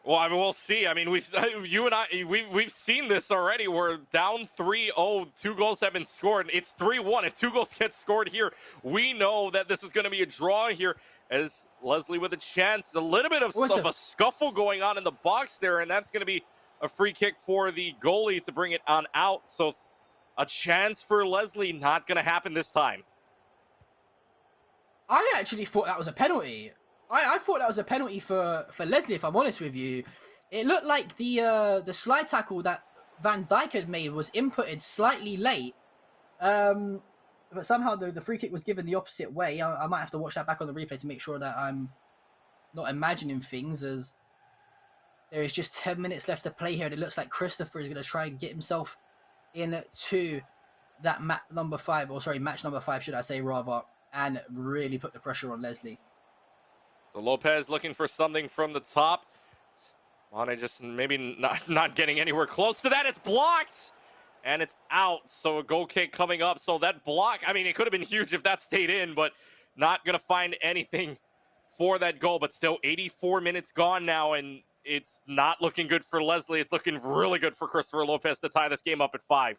Well, I mean, we'll see. I mean, we've seen this already. We're down 3-0. 2 goals have been scored. It's 3-1. If 2 goals get scored here, we know that this is going to be a draw here. As Leslie with a chance, a little bit of a scuffle going on in the box there, and that's going to be a free kick for the goalie to bring it on out. So a chance for Leslie, not going to happen this time. I actually thought that was a penalty. I thought that was a penalty for Leslie, if I'm honest with you. It looked like the slide tackle that Van Dijk had made was inputted slightly late. But somehow the free kick was given the opposite way. I might have to watch that back on the replay to make sure that I'm not imagining things, as there is just 10 minutes left to play here. And it looks like Christopher is going to try and get himself into that match number 5, should I say, rather, and really put the pressure on Leslie. So Lopez looking for something from the top. Mane just maybe not getting anywhere close to that. It's blocked. And it's out. So a goal kick coming up. So that block, I mean, it could have been huge if that stayed in, but not going to find anything for that goal. But still 84 minutes gone now, and it's not looking good for Leslie. It's looking really good for Christopher Lopez to tie this game up at 5.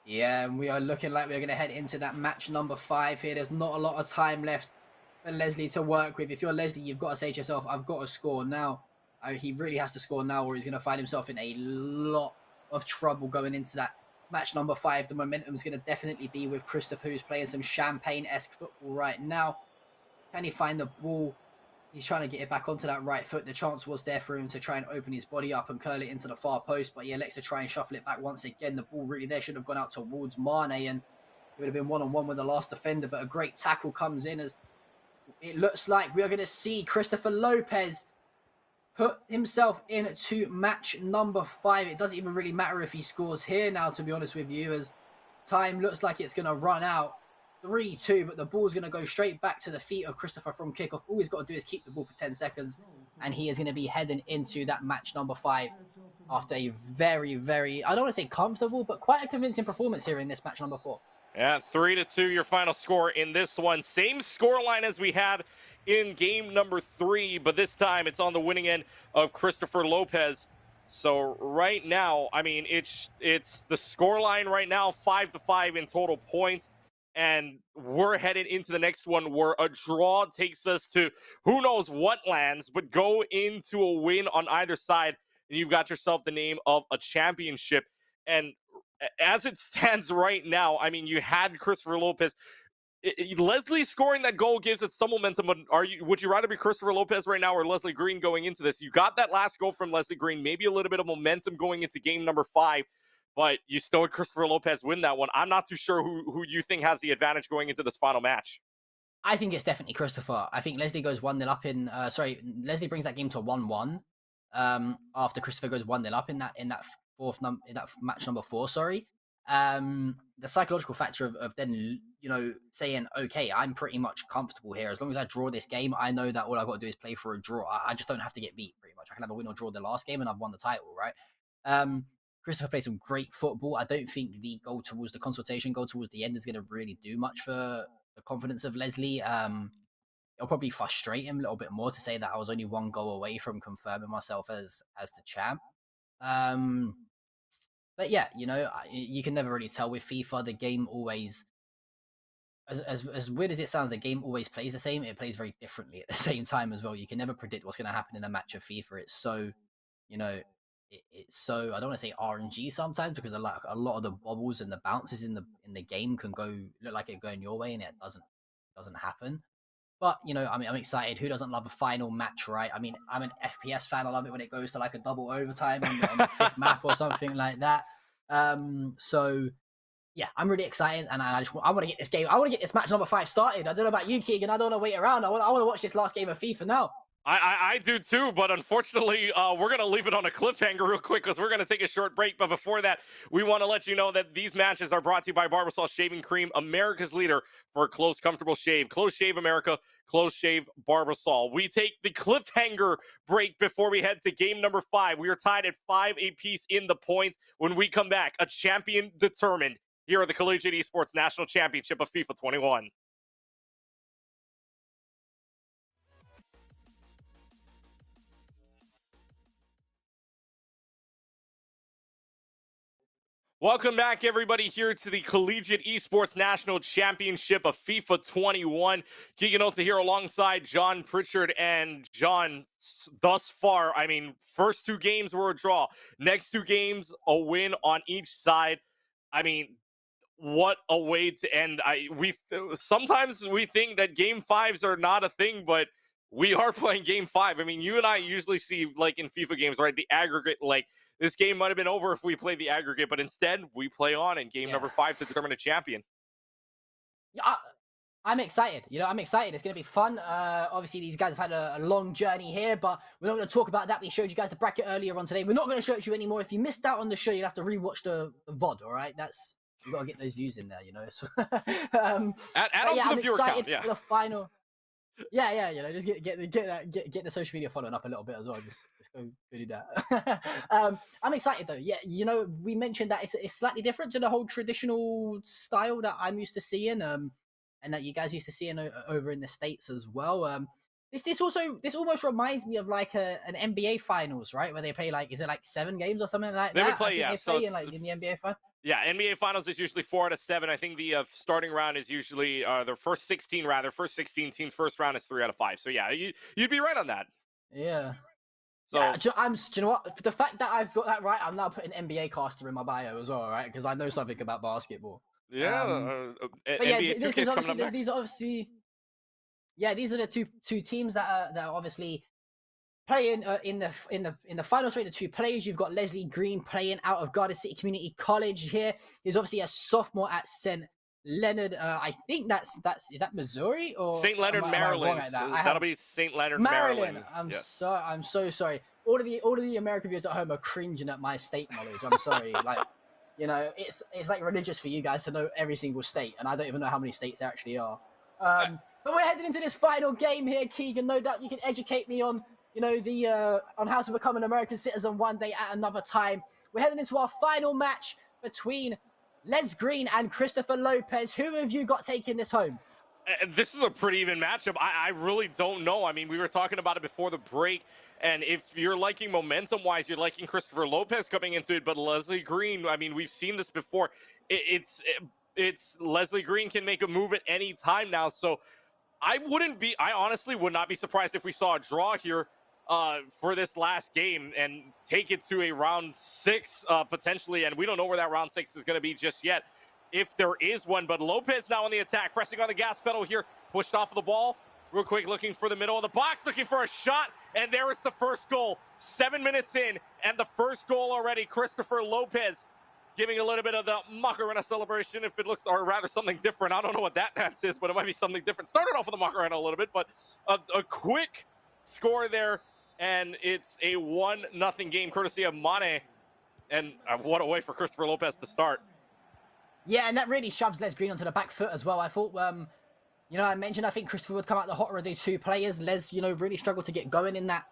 Yeah, and we are looking like we're going to head into that match number 5 here. There's not a lot of time left for Leslie to work with. If you're Leslie, you've got to say to yourself, I've got to score now. He really has to score now, or he's going to find himself in a lot of trouble going into that match number 5. The momentum is going to definitely be with Christopher, who's playing some champagne-esque football right now. Can he find the ball? He's trying to get it back onto that right foot. The chance was there for him to try and open his body up and curl it into the far post, but he elects to try and shuffle it back once again. The ball really there should have gone out towards Mane, and it would have been one-on-one with the last defender, but a great tackle comes in, as it looks like we are going to see Christopher Lopez put himself into match number 5. It doesn't even really matter if he scores here now, to be honest with you, as time looks like it's going to run out. 3-2, but the ball's going to go straight back to the feet of Christopher from kickoff. All he's got to do is keep the ball for 10 seconds, and he is going to be heading into that match number 5 after a very, very, I don't want to say comfortable, but quite a convincing performance here in this match number 4. Yeah, 3-2, your final score in this one. Same scoreline as we had in game number 3, but this time it's on the winning end of Christopher Lopez. So right now, I mean, it's the scoreline right now, 5-5 in total points. And we're headed into the next one where a draw takes us to who knows what lands, but go into a win on either side, and you've got yourself the name of a championship. And as it stands right now, I mean, you had Christopher Lopez. Leslie scoring that goal gives it some momentum, but would you rather be Christopher Lopez right now or Leslie Green going into this? You got that last goal from Leslie Green, maybe a little bit of momentum going into game number 5, but you still had Christopher Lopez win that one. I'm not too sure who you think has the advantage going into this final match. I think it's definitely Christopher. I think Leslie goes 1-0 up in, Leslie brings that game to 1-1 after Christopher goes 1-0 up in that match number 4, sorry, the psychological factor of then, saying, okay, I'm pretty much comfortable here. As long as I draw this game, I know that all I've got to do is play for a draw. I just don't have to get beat pretty much. I can have a win or draw the last game and I've won the title, right? Christopher played some great football. I don't think the consultation goal towards the end is going to really do much for the confidence of Leslie. It'll probably frustrate him a little bit more to say that I was only 1 goal away from confirming myself as the champ. But yeah, you can never really tell with FIFA. The game always, as weird as it sounds, the game always plays the same. It plays very differently at the same time as well. You can never predict what's going to happen in a match of FIFA. It's so, it's so, I don't want to say RNG sometimes, because a lot of the bobbles and the bounces in the game can look like it going your way, and it doesn't happen. But I'm excited. Who doesn't love a final match, right? I mean, I'm an FPS fan. I love it when it goes to like a double overtime on the 5th map or something like that. So yeah, I'm really excited, and I want to get this game. I want to get this match number 5 started. I don't know about you, Keegan. I don't want to wait around. I want to watch this last game of FIFA now. I do too, but unfortunately, we're going to leave it on a cliffhanger real quick because we're going to take a short break. But before that, we want to let you know that these matches are brought to you by Barbasol Shaving Cream, America's leader for a close, comfortable shave. Close Shave America, Close Shave Barbasol. We take the cliffhanger break before we head to game number 5. We are tied at 5 apiece in the points. When we come back, a champion determined here at the Collegiate Esports National Championship of FIFA 21. Welcome back, everybody, here to the Collegiate Esports National Championship of FIFA 21. Keegan Olta here alongside John Pritchard. And John, thus far, I mean, first 2 games were a draw. Next 2 games, a win on each side. I mean, what a way to end. Sometimes we think that game 5s are not a thing, but we are playing game 5. I mean, you and I usually see, like in FIFA games, right, the aggregate, like, this game might have been over if we played the aggregate, but instead we play on in game number 5 to determine a champion. Yeah, I'm excited. I'm excited. It's going to be fun. Obviously, these guys have had a long journey here, but we're not going to talk about that. We showed you guys the bracket earlier on today. We're not going to show it to you anymore. If you missed out on the show, you'll have to rewatch the VOD, all right? You've got to get those views in there, So, add on to the viewer count, for the final. Yeah, just get the social media following up a little bit as well. Just go do that. I'm excited though. Yeah, we mentioned that it's slightly different to the whole traditional style that I'm used to seeing, and that you guys used to seeing over in the States as well. This almost reminds me of like an NBA finals, right? Where they play like, is it like 7 games or something like that? They would play, yeah. So in the NBA finals. Yeah, NBA Finals is usually 4 out of 7. I think the starting round is usually their first 16 teams. First round is 3 out of 5. So yeah, you'd be right on that. Yeah. So yeah, do you know what? The fact that I've got that right, I'm now putting NBA caster in my bio as well, right? Because I know something about basketball. Yeah. NBA 2K coming up next. These are obviously. Yeah, these are the two teams that are obviously playing in the final straight. The 2 players, you've got Leslie Green playing out of Garden City Community College here. He's obviously a sophomore at St. Leonard. I think is that Missouri or St. Leonard, Maryland. That'll be St. Leonard, Maryland. I'm so sorry. All of the American viewers at home are cringing at my state knowledge. I'm sorry. It's like religious for you guys to know every single state, and I don't even know how many states there actually are. But we're heading into this final game here, Keegan. No doubt you can educate me on on how to become an American citizen one day at another time. We're heading into our final match between Les Green and Christopher Lopez. Who have you got taking this home? This is a pretty even matchup. I really don't know. I mean, we were talking about it before the break, and if you're liking momentum-wise, you're liking Christopher Lopez coming into it, but Leslie Green, I mean, we've seen this before. It's Leslie Green can make a move at any time now, so I honestly would not be surprised if we saw a draw here for this last game and take it to a round 6 potentially, and we don't know where that round 6 is going to be just yet, if there is one. But Lopez now on the attack, pressing on the gas pedal here, pushed off of the ball real quick, looking for the middle of the box, looking for a shot, and there is the first goal. 7 minutes in, and the first goal already. Christopher Lopez giving a little bit of the Macarena celebration, if it looks, or rather something different. I don't know what that dance is, but it might be something different. Started off with the Macarena a little bit, but a quick score there, and it's a 1-0 game courtesy of Mane. And what a way for Christopher Lopez to start. Yeah, and that really shoves Les Green onto the back foot as well. I thought, you know, I mentioned I think Christopher would come out the hot with the two players. Les, you know, really struggled to get going in that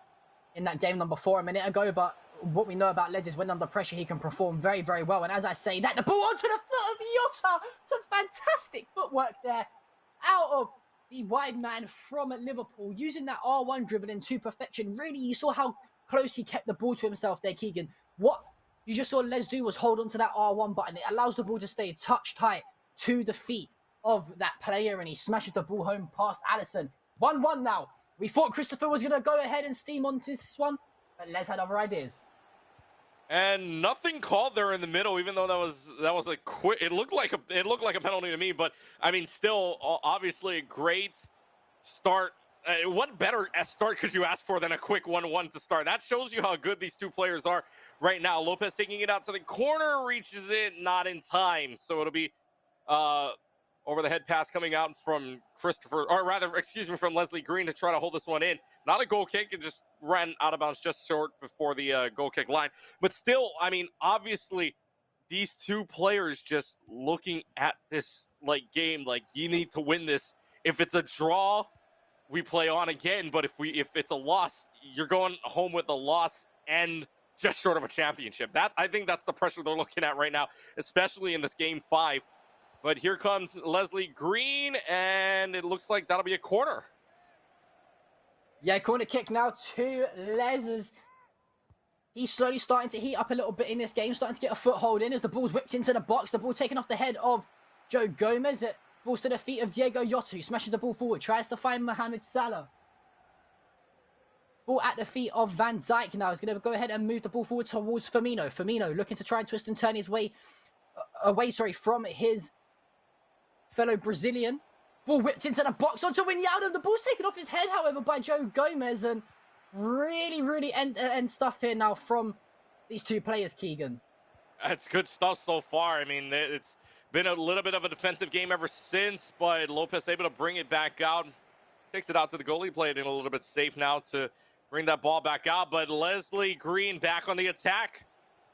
game number 4 a minute ago. But what we know about Les is when under pressure, he can perform very, very well. And as I say, that the ball onto the foot of Jota. Some fantastic footwork there out of the wide man from Liverpool, using that R1 dribbling to perfection. Really, you saw how close he kept the ball to himself there, Keegan. What you just saw Les do was hold onto that R1 button. It allows the ball to stay touch tight to the feet of that player, and he smashes the ball home past Alisson. 1-1 now. We thought Christopher was going to go ahead and steam on this one, but Les had other ideas. And nothing called there in the middle, even though that was a quick. It looked like a penalty to me, but I mean, still, obviously a great start. What better start could you ask for than a quick 1-1 to start? That shows you how good these two players are right now. Lopez taking it out to the corner, reaches it, not in time. So it'll be over the head pass coming out from Christopher, or rather, excuse me, from Leslie Green to try to hold this one in. Not a goal kick, it just ran out of bounds just short before the goal kick line. But still, I mean, obviously, these two players just looking at this like game, like you need to win this. If it's a draw, we play on again. But if it's a loss, you're going home with a loss and just short of a championship. I think that's the pressure they're looking at right now, especially in this game 5. But here comes Leslie Green, and it looks like that'll be a corner. Yeah, corner kick now to Les. He's slowly starting to heat up a little bit in this game, starting to get a foothold in as the ball's whipped into the box. The ball taken off the head of Joe Gomez. It falls to the feet of Diego Jota, who smashes the ball forward, tries to find Mohamed Salah. Ball at the feet of Van Dijk now. He's going to go ahead and move the ball forward towards Firmino. Firmino looking to try and twist and turn his way away from his fellow Brazilian. Ball whipped into the box onto Wijnaldum. The ball's taken off his head, however, by Joe Gomez. And really end stuff here now from these two players, Keegan. It's good stuff so far. I mean, it's been a little bit of a defensive game ever since, but Lopez able to bring it back out. Takes it out to the goalie, played in a little bit safe now to bring that ball back out. But Leslie Green back on the attack.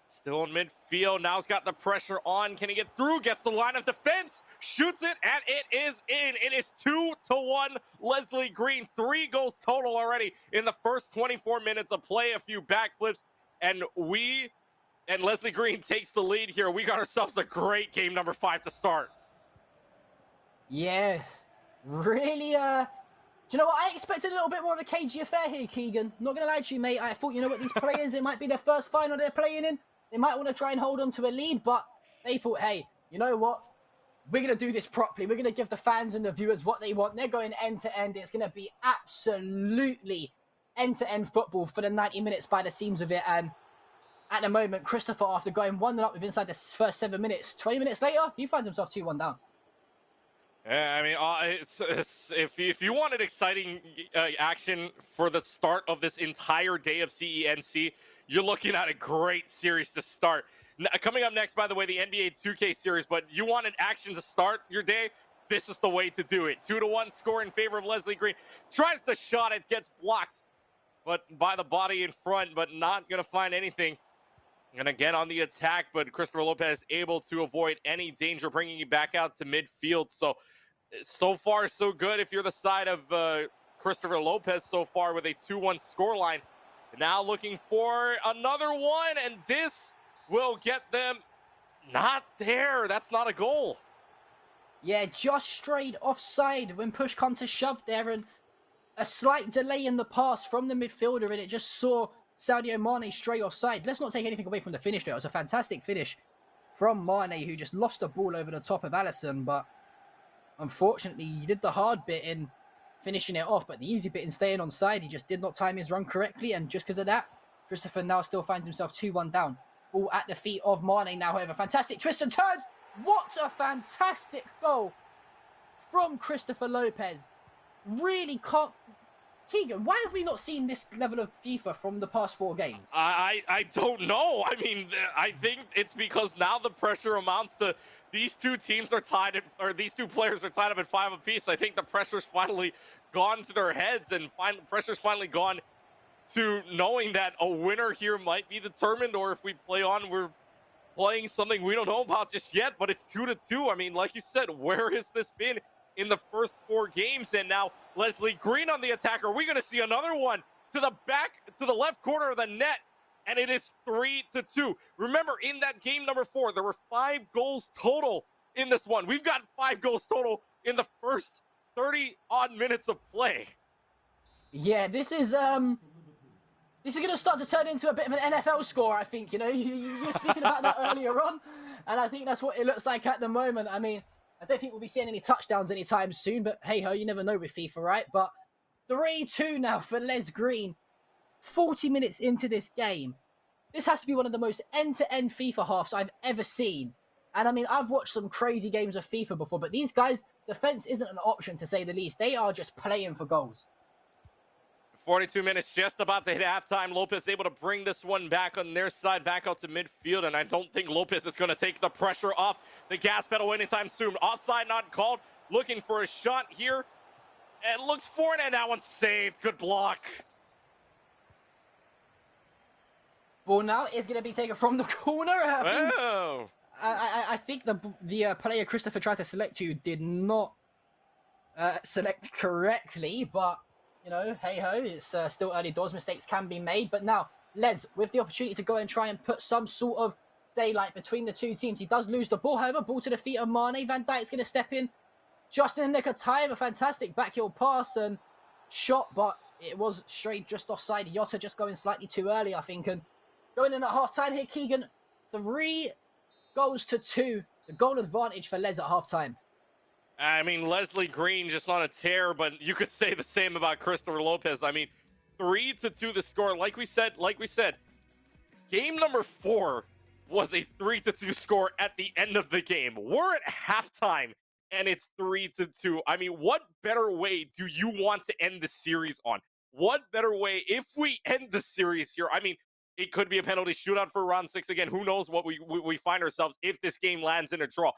Still in midfield. Now he's got the pressure on. Can he get through? Gets the line of defense. Shoots it, and it is in. It is 2-1. Leslie Green. 3 goals total already in the first 24 minutes of play. A few backflips. And Leslie Green takes the lead here. We got ourselves a great game number 5 to start. Yeah. Really, do you know what? I expected a little bit more of a cagey affair here, Keegan. Not going to lie to you, mate. I thought, you know what, these players, it might be their first final they're playing in. They might want to try and hold on to a lead, but they thought, hey, you know what? We're going to do this properly. We're going to give the fans and the viewers what they want. They're going end to end. It's going to be absolutely end-to-end football for the 90 minutes by the seams of it. And at the moment, Christopher, after going 1-0 up with inside the first 7 minutes, 20 minutes later, he finds himself 2-1 down. Yeah, I mean, if you wanted exciting action for the start of this entire day of CENC, you're looking at a great series to start. Coming up next, by the way, the NBA 2K series, but you wanted action to start your day, this is the way to do it. 2-1 score in favor of Leslie Green. Tries the shot, it gets blocked, but by the body in front, but not going to find anything. And again on the attack, but Christopher Lopez able to avoid any danger, bringing you back out to midfield. So far, so good if you're the side of Christopher Lopez so far with a 2-1 scoreline. Now looking for another one, and this will get them not there. That's not a goal. Yeah, just straight offside when push comes to shove there, and a slight delay in the pass from the midfielder, and it just saw Sadio Mane straight offside. Let's not take anything away from the finish there. It was a fantastic finish from Mane, who just lost the ball over the top of Alisson, but unfortunately, he did the hard bit in finishing it off, but the easy bit in staying on side, he just did not time his run correctly, and just because of that, Christopher now still finds himself 2-1 down. Ball at the feet of Mane now, however. Fantastic twist and turns. What a fantastic goal from Christopher Lopez. Really can't... Keegan, why have we not seen this level of FIFA from the past 4 games? I don't know. I mean, I think it's because now the pressure amounts to these two teams are tied, or these two players are tied up at 5 apiece. I think the pressure's finally gone to their heads, and pressure's finally gone to knowing that a winner here might be determined, or if we play on, we're playing something we don't know about just yet, but it's 2-2. I mean, like you said, where has this been in the first 4 games? And now Leslie Green on the attack. Are we going to see another one to the left corner of the net? And it is 3-2. Remember, in that game number 4, there were 5 goals total in this one. We've got 5 goals total in the first 30-odd minutes of play. Yeah, this is going to start to turn into a bit of an NFL score, I think. You know, you were speaking about that earlier on, and I think that's what it looks like at the moment. I mean, I don't think we'll be seeing any touchdowns anytime soon, but hey-ho, you never know with FIFA, right? But 3-2 now for Les Green. 40 minutes into this game. This has to be one of the most end-to-end FIFA halves I've ever seen. And I mean, I've watched some crazy games of FIFA before, but these guys, defense isn't an option to say the least. They are just playing for goals. 42 minutes, just about to hit halftime. Lopez able to bring this one back on their side, back out to midfield, and I don't think Lopez is going to take the pressure off the gas pedal anytime soon. Offside not called, looking for a shot here, and looks for it, and that one's saved. Good block. Ball now is going to be taken from the corner. I think the player Christopher tried to select you did not select correctly, but you know, hey-ho, it's still early doors. Mistakes can be made. But now, Les, with the opportunity to go and try and put some sort of daylight between the two teams. He does lose the ball, however. Ball to the feet of Mane. Van Dijk's going to step in just in the nick of time. A fantastic backheel pass and shot, but it was straight just offside. Jota just going slightly too early, I think. And going in at half-time here, Keegan, 3-2. The goal advantage for Les at half-time. I mean, Leslie Green just on a tear, but you could say the same about Christopher Lopez. I mean, 3-2 the score. Like we said, game number 4 was a 3-2 score at the end of the game. We're at halftime, and it's 3-2. I mean, what better way do you want to end the series on? What better way, if we end the series here? I mean, it could be a penalty shootout for round 6 again. Who knows what we find ourselves if this game lands in a draw.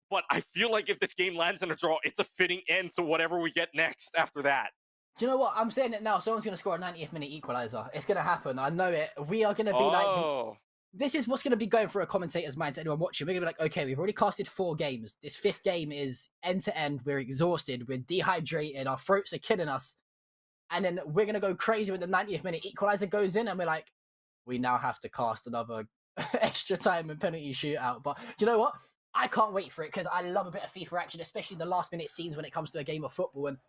But I feel like if this game lands in a draw, it's a fitting end to whatever we get next after that. Do you know what? I'm saying it now. Someone's going to score a 90th minute equalizer. It's going to happen. I know it. We are going to be like... This is what's going to be going through a commentator's mind to anyone watching. We're going to be like, okay, we've already casted 4 games. This 5th game is end-to-end. We're exhausted. We're dehydrated. Our throats are killing us. And then we're going to go crazy when the 90th minute equalizer goes in. And we're like, we now have to cast another extra time and penalty shootout. But do you know what? I can't wait for it because I love a bit of FIFA action, especially the last minute scenes when it comes to a game of football. And,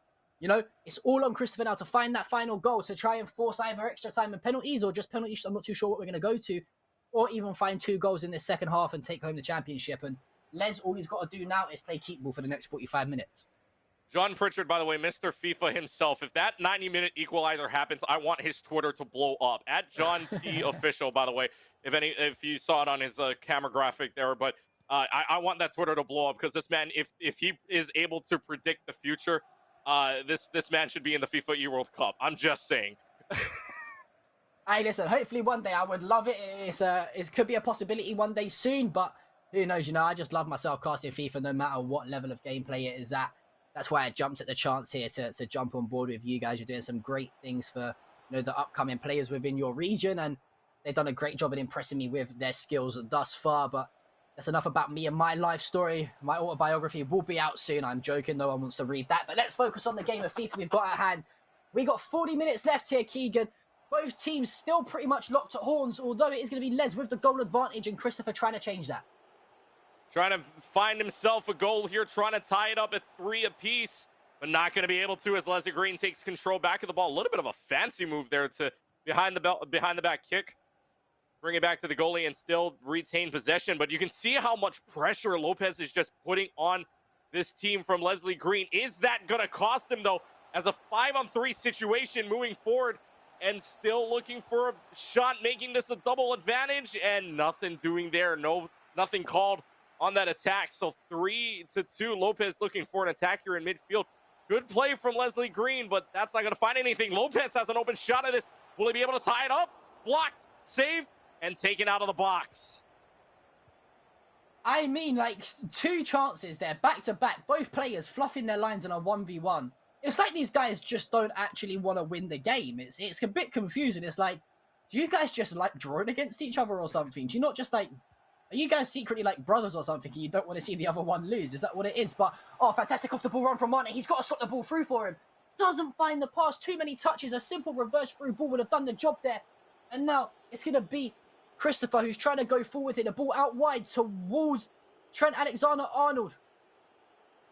you know, it's all on Christopher now to find that final goal to try and force either extra time and penalties or just penalties. I'm not too sure what we're going to go to, or even find 2 goals in the second half and take home the championship. And Les, all he's got to do now is play keep ball for the next 45 minutes. John Pritchard, by the way, Mr. FIFA himself. If that 90-minute equalizer happens, I want his Twitter to blow up. At John P. Official, by the way, if you saw it on his camera graphic there. But I want that Twitter to blow up because this man, if he is able to predict the future, this man should be in the FIFA E-World Cup. I'm just saying. Hey, listen, hopefully one day I would love it. It could be a possibility one day soon, but who knows, you know, I just love myself casting FIFA no matter what level of gameplay it is at. That's why I jumped at the chance here to jump on board with you guys. You're doing some great things for, you know, the upcoming players within your region, and they've done a great job at impressing me with their skills thus far. But that's enough about me and my life story. My autobiography will be out soon. I'm joking. No one wants to read that. But let's focus on the game of FIFA we've got at hand. We got 40 minutes left here, Keegan. Both teams still pretty much locked at horns, although it is going to be Les with the goal advantage and Christopher trying to change that. Trying to find himself a goal here, trying to tie it up at 3 apiece, but not going to be able to as Leslie Green takes control back of the ball. A little bit of a fancy move there to behind the back kick. Bring it back to the goalie and still retain possession. But you can see how much pressure Lopez is just putting on this team from Leslie Green. Is that going to cost him, though, as a 5-on-3 situation moving forward and still looking for a shot, making this a double advantage, and nothing doing there. Nothing called on that attack. So 3-2. Lopez looking for an attack here in midfield. Good play from Leslie Green, but that's not going to find anything. Lopez has an open shot at this. Will he be able to tie it up? Blocked, saved, and taken out of the box. I mean, like, 2 chances there, back to back. Both players fluffing their lines in a 1v1. it's like these guys just don't actually want to win the game. It's a bit confusing. It's like, do you guys just like drawing against each other or something? Do you not just like, are you guys secretly like brothers or something and you don't want to see the other one lose? Is that what it is? But, oh, fantastic off the ball run from Mane. He's got to slot the ball through for him. Doesn't find the pass. Too many touches. A simple reverse through ball would have done the job there. And now it's going to be Christopher who's trying to go forward here. The ball out wide towards Trent Alexander-Arnold.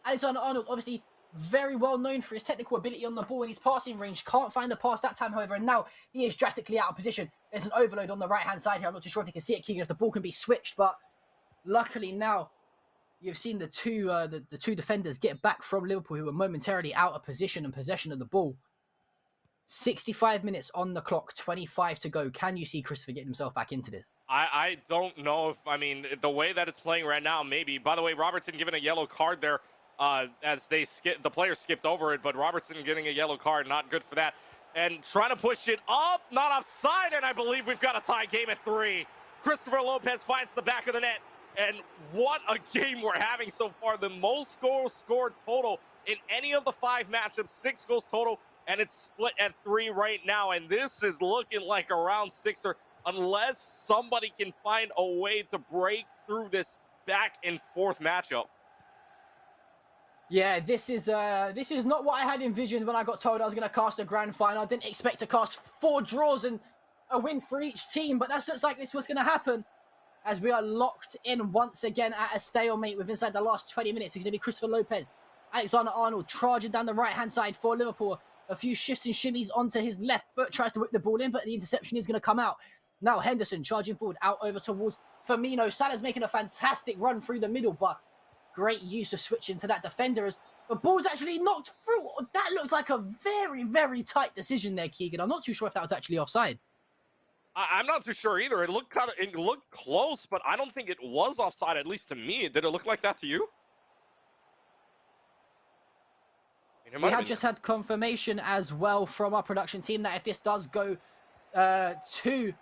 Alexander-Arnold, obviously very well known for his technical ability on the ball and his passing range. Can't find the pass that time, however, and now he is drastically out of position. There's an overload on the right-hand side here. I'm not too sure if you can see it, Keegan, if the ball can be switched, but luckily now you've seen the two defenders get back from Liverpool who were momentarily out of position and possession of the ball. 65 minutes on the clock, 25 to go. Can you see Christopher getting himself back into this? I don't know if, I mean, the way that it's playing right now, maybe. By the way, Robertson given a yellow card there. As the player skipped over it, but Robertson getting a yellow card, not good for that. And trying to push it up, not offside, and I believe we've got a tie game at 3. Christopher Lopez finds the back of the net, and what a game we're having so far. The most goals scored total in any of the 5 matchups, 6 goals total, and it's split at 3 right now, and this is looking like a round 6er, unless somebody can find a way to break through this back and forth matchup. Yeah, this is not what I had envisioned when I got told I was going to cast a grand final. I didn't expect to cast 4 draws and a win for each team, but that looks like this was going to happen as we are locked in once again at a stalemate with inside the last 20 minutes. It's going to be Christopher Lopez. Alexander-Arnold charging down the right-hand side for Liverpool. A few shifts and shimmies onto his left foot, tries to whip the ball in, but the interception is going to come out. Now Henderson charging forward, out over towards Firmino. Salah's making a fantastic run through the middle, but great use of switching to that defender as the ball's actually knocked through. That looks like a very, very tight decision there, Keegan. I'm not too sure if that was actually offside. I'm not too sure either. It looked close, but I don't think it was offside, at least to me. Did it look like that to you? We have just had confirmation as well from our production team that if this does go to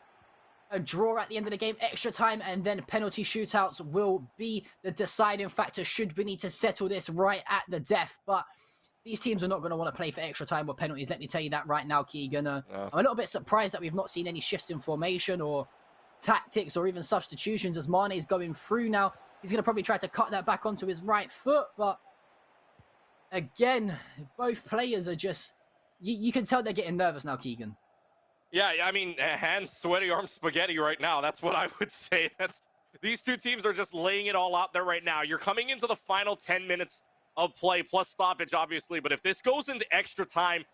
a draw at the end of the game, extra time and then penalty shootouts will be the deciding factor should we need to settle this right at the death. But these teams are not going to want to play for extra time or penalties. Let me tell you that right now, Keegan. I'm a little bit surprised that we've not seen any shifts in formation or tactics or even substitutions as Mane is going through now. He's going to probably try to cut that back onto his right foot, but again, both players are just, you can tell they're getting nervous now, Keegan. Yeah, I mean, hands sweaty, arms spaghetti right now. That's what I would say. These two teams are just laying it all out there right now. You're coming into the final 10 minutes of play, plus stoppage, obviously. But if this goes into extra time,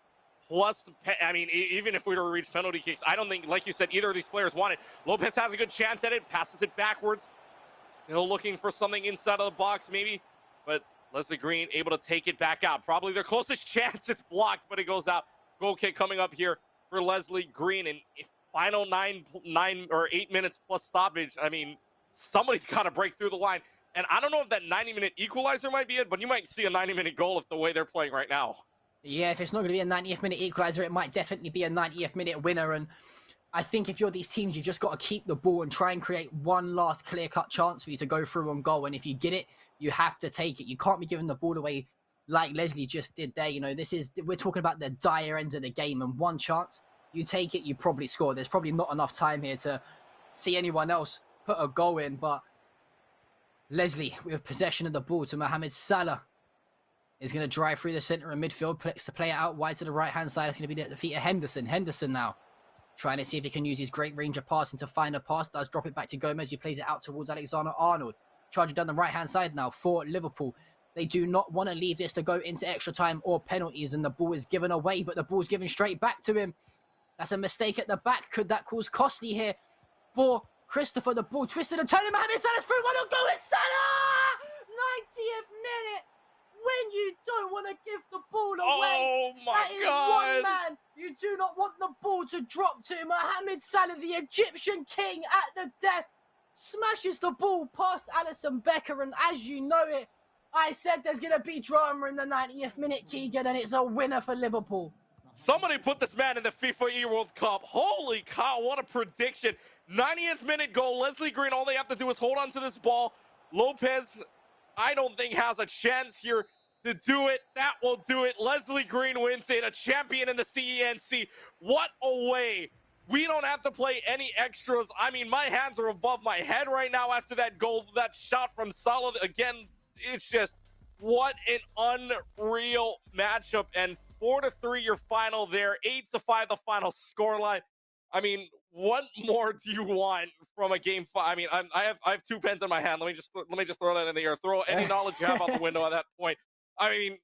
plus, I mean, even if we were to reach penalty kicks, I don't think, like you said, either of these players want it. Lopez has a good chance at it, passes it backwards. Still looking for something inside of the box, maybe. But Leslie Green able to take it back out. Probably their closest chance. It's blocked, but it goes out. Goal kick coming up here for Leslie Green. And if final 9 or 8 minutes plus stoppage, I mean, somebody's got to break through the line. And I don't know if that 90-minute equalizer might be it, but you might see a 90-minute goal if the way they're playing right now. Yeah, if it's not going to be a 90th minute equalizer, it might definitely be a 90th minute winner. And I think if you're these teams, you've just got to keep the ball and try and create one last clear-cut chance for you to go through on goal. And if you get it, you have to take it. You can't be giving the ball away like Leslie just did there. You know, we're talking about the dire end of the game, and one chance, you take it, you probably score. There's probably not enough time here to see anyone else put a goal in, but Leslie with possession of the ball to Mohamed Salah is going to drive through the centre of midfield, to play it out wide to the right-hand side. It's going to be the feet of Henderson. Henderson now trying to see if he can use his great range of passing to find a pass. Does drop it back to Gomez, who plays it out towards Alexander-Arnold. Charging down the right-hand side now for Liverpool. They do not want to leave this to go into extra time or penalties, and the ball is given away, but the ball's given straight back to him. That's a mistake at the back. Could that cause costly here for Christopher? The ball twisted and turning. Mohamed Salah's through. One on goal. It's Salah! 90th minute. When you don't want to give the ball away. Oh my that is God. one man you do not want the ball to drop to. Mohamed Salah, the Egyptian king at the death, smashes the ball past Alisson Becker, and as you know it, I said there's going to be drama in the 90th minute, Keegan, and it's a winner for Liverpool. Somebody put this man in the FIFA E-World Cup. Holy cow, what a prediction. 90th minute goal. Leslie Green, all they have to do is hold on to this ball. Lopez, I don't think has a chance here. to do it. That will do it. Leslie Green wins it, a champion in the CENC. What a way. We don't have to play any extras. I mean, my hands are above my head right now after that goal, that shot from Salah. Again, it's just what an unreal matchup. And 4-3 your final there, 8-5 the final scoreline. I mean, what more do you want from a game 5? I mean, I have 2 pens in my hand. Let me just throw that in the air. Throw any knowledge you have out the window at that point. I mean,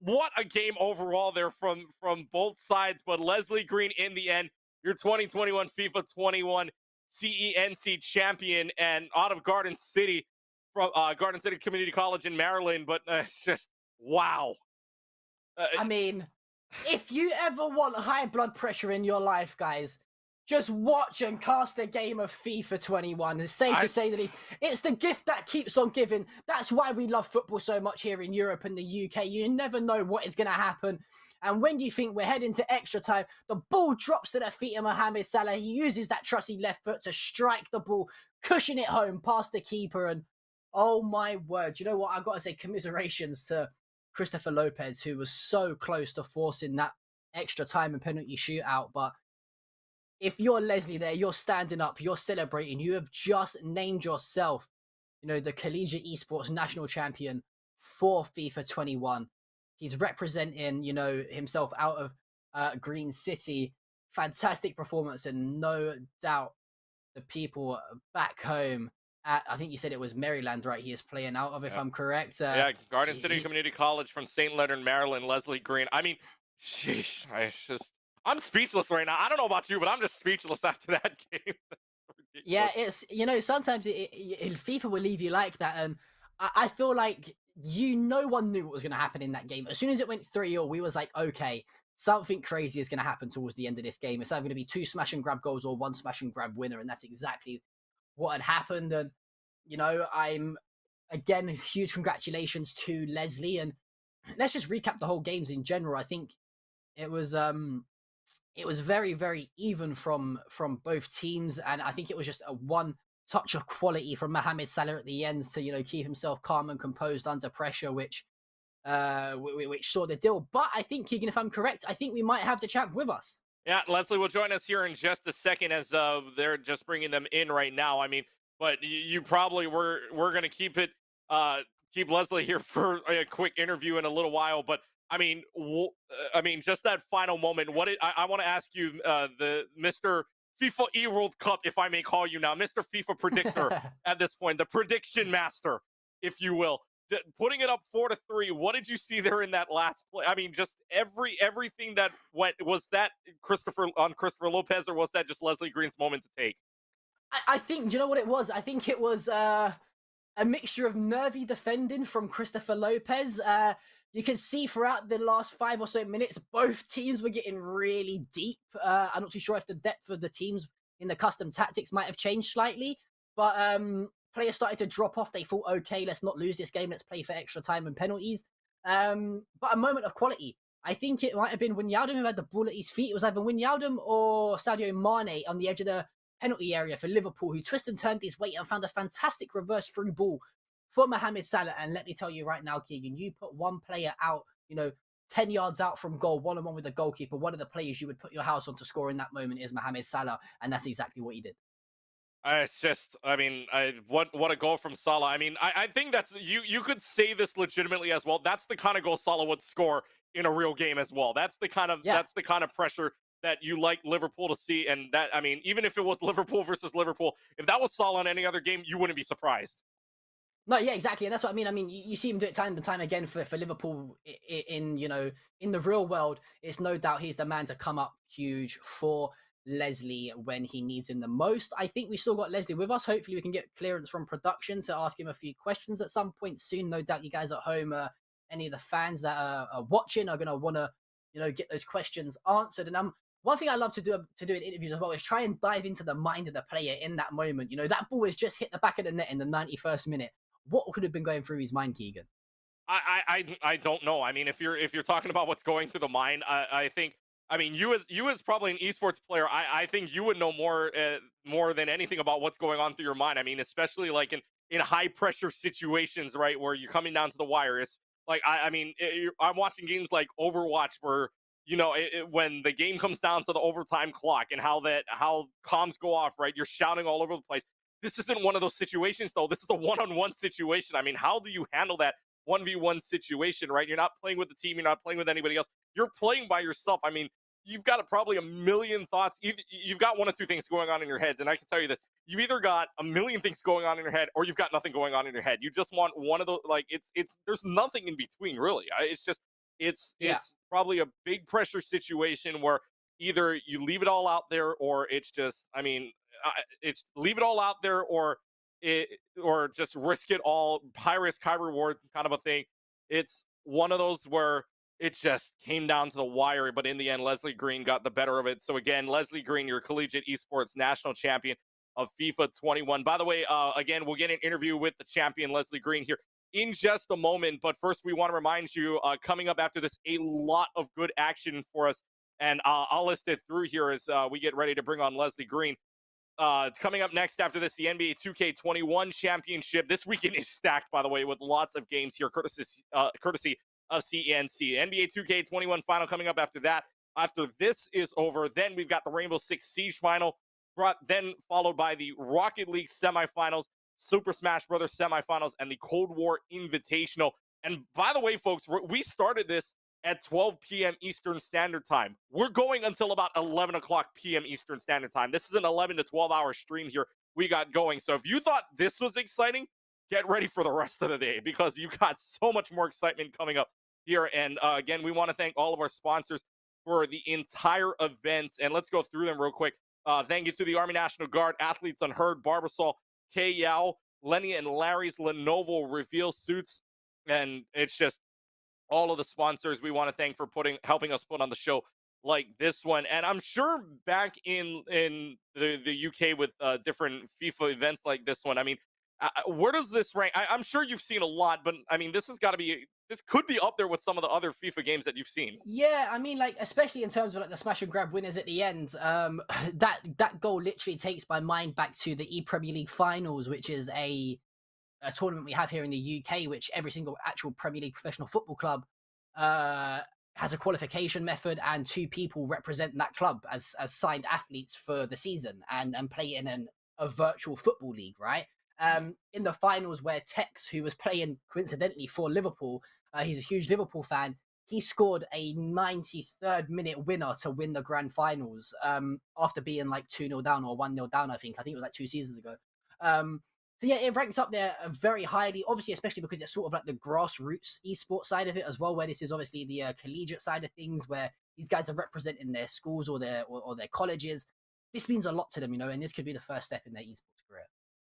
what a game overall there from both sides. But Leslie Green, in the end, your 2021 FIFA 21 CENC champion, and out of Garden City, from Garden City Community College in Maryland. But it's just wow. I mean, if you ever want high blood pressure in your life, guys, just watch and cast a game of FIFA 21. It's safe to say that it's the gift that keeps on giving. That's why we love football so much here in Europe and the UK. You never know what is going to happen. And when you think we're heading to extra time, the ball drops to the feet of Mohamed Salah. He uses that trusty left foot to strike the ball, cushion it home past the keeper. And oh my word, you know what? I've got to say commiserations to Christopher Lopez, who was so close to forcing that extra time and penalty shootout. But if you're Leslie there, you're standing up, you're celebrating, you have just named yourself, the collegiate esports national champion for FIFA 21. He's representing, himself out of Green City. Fantastic performance, and no doubt the people back home I think you said it was Maryland, right? He is playing out of, if I'm correct. Yeah, Garden City Community College from St. Leonard, Maryland, Leslie Green. I mean, sheesh, I'm speechless right now. I don't know about you, but I'm just speechless after that game. Yeah, it's, sometimes FIFA will leave you like that. And I feel like, no one knew what was going to happen in that game. As soon as it went 3-0, we was like, okay, something crazy is going to happen towards the end of this game. It's either going to be 2 smash and grab goals or 1 smash and grab winner. And that's exactly what had happened. And I'm again, huge congratulations to Leslie. And let's just recap the whole games in general. I think it was very, very even from both teams, and I think it was just a one touch of quality from Mohamed Salah at the end to keep himself calm and composed under pressure, which saw the deal. But I think, Keegan, if I'm correct, I think we might have the champ with us. Yeah, Leslie will join us here in just a second, as they're just bringing them in right now. I mean, but you probably we're going to keep Leslie here for a quick interview in a little while. But I mean, just that final moment. I want to ask you, the Mr. FIFA eWorld Cup, if I may call you now, Mr. FIFA predictor at this point, the prediction master, if you will. Putting it up 4-3, what did you see there in that last play? I mean, just everything that went, was that Christopher Lopez, or was that just Leslie Green's moment to take? I think, do you know what it was? I think it was a mixture of nervy defending from Christopher Lopez. You can see throughout the last 5 or so minutes, both teams were getting really deep. I'm not too sure if the depth of the teams in the custom tactics might have changed slightly, but players started to drop off. They thought, okay, let's not lose this game. Let's play for extra time and penalties. But a moment of quality. I think it might have been Wijnaldum who had the ball at his feet. It was either Wijnaldum or Sadio Mane on the edge of the penalty area for Liverpool, who twisted and turned his weight and found a fantastic reverse through ball for Mohamed Salah. And let me tell you right now, Keegan, you put one player out, 10 yards out from goal, one-on-one with the goalkeeper, one of the players you would put your house on to score in that moment is Mohamed Salah, and that's exactly what he did. It's just, I mean, what a goal from Salah. I mean, I think that's, you could say this legitimately as well. That's the kind of goal Salah would score in a real game as well. That's the kind of pressure that you like Liverpool to see. And that, I mean, even if it was Liverpool versus Liverpool, if that was Salah in any other game, you wouldn't be surprised. No, yeah, exactly. And that's what I mean. I mean, you see him do it time and time again for Liverpool in the real world. It's no doubt he's the man to come up huge for Leslie when he needs him the most. I think we still got Leslie with us. Hopefully we can get clearance from production to ask him a few questions at some point soon. No doubt you guys at home, any of the fans that are watching are going to want to, get those questions answered. And one thing I love to do in interviews as well is try and dive into the mind of the player in that moment. That ball has just hit the back of the net in the 91st minute. What could have been going through his mind, Keegan? I don't know. I mean, if you're talking about what's going through the mind, I think, I mean, you as probably an esports player, I think you would know more than anything about what's going on through your mind. I mean, especially like in high pressure situations, right, where you're coming down to the wire. It's like I mean, I'm watching games like Overwatch where when the game comes down to the overtime clock and how comms go off, right? You're shouting all over the place. This isn't one of those situations, though. This is a one-on-one situation. I mean, how do you handle that 1v1 situation, right? You're not playing with the team. You're not playing with anybody else. You're playing by yourself. I mean, you've got probably a million thoughts. You've got one or two things going on in your head. And I can tell you this. You've either got a million things going on in your head or you've got nothing going on in your head. You just want one of those. Like, there's nothing in between, really. It's just, it's probably a big pressure situation where either you leave it all out there or it's just, I mean, it's leave it all out there or just risk it all, high risk, high reward kind of a thing. It's one of those where it just came down to the wire, but in the end, Leslie Green got the better of it. So again, Leslie Green, your collegiate esports national champion of FIFA 21. By the way, again, we'll get an interview with the champion, Leslie Green, here in just a moment. But first, we want to remind you, coming up after this, a lot of good action for us. And I'll list it through here as we get ready to bring on Leslie Green. Coming up next after this, the NBA 2K21 championship. This weekend is stacked, by the way, with lots of games here, courtesy of CNC. NBA 2K21 final coming up after that. After this is over, then we've got the Rainbow Six Siege final, then followed by the Rocket League semifinals, Super Smash Brothers semifinals, and the Cold War Invitational. And by the way, folks, we started this at 12 p.m. Eastern Standard Time. We're going until about 11 o'clock p.m. Eastern Standard Time. This is an 11 to 12-hour stream here we got going. So if you thought this was exciting, get ready for the rest of the day because you got so much more excitement coming up here. And again, we want to thank all of our sponsors for the entire event. And let's go through them real quick. Thank you to the Army National Guard, Athletes Unheard, Barbasol, K Yao, Lenny and Larry's, Lenovo, Reveal Suits, and it's just all of the sponsors we want to thank for helping us put on the show like this one. And I'm sure back in the UK with different FIFA events like this one, I mean, where does this rank? I'm sure you've seen a lot, but I mean, this could be up there with some of the other FIFA games that you've seen. Yeah, I mean, like, especially in terms of like the smash and grab winners at the end, that goal literally takes my mind back to the Premier League finals, which is a tournament we have here in the UK, which every single actual Premier League professional football club has a qualification method, and two people represent that club as signed athletes for the season and play in a virtual football league, right? In the finals where Tex, who was playing coincidentally for Liverpool, he's a huge Liverpool fan, he scored a 93rd minute winner to win the grand finals after being like 2-0 down or 1-0 down, I think it was like 2 seasons ago. So yeah, it ranks up there very highly, obviously, especially because it's sort of like the grassroots esports side of it as well, where this is obviously the collegiate side of things, where these guys are representing their schools or their colleges. This means a lot to them, and this could be the first step in their esports career.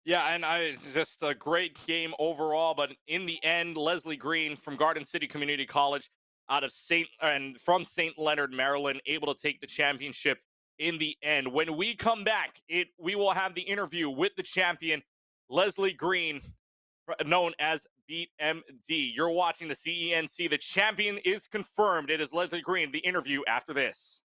Yeah, and just a great game overall. But in the end, Leslie Green from Garden City Community College from St. Leonard, Maryland, able to take the championship in the end. When we come back, we will have the interview with the champion, Leslie Green, known as Beat MD. You're watching the CENC. The champion is confirmed. It is Leslie Green. The interview after this.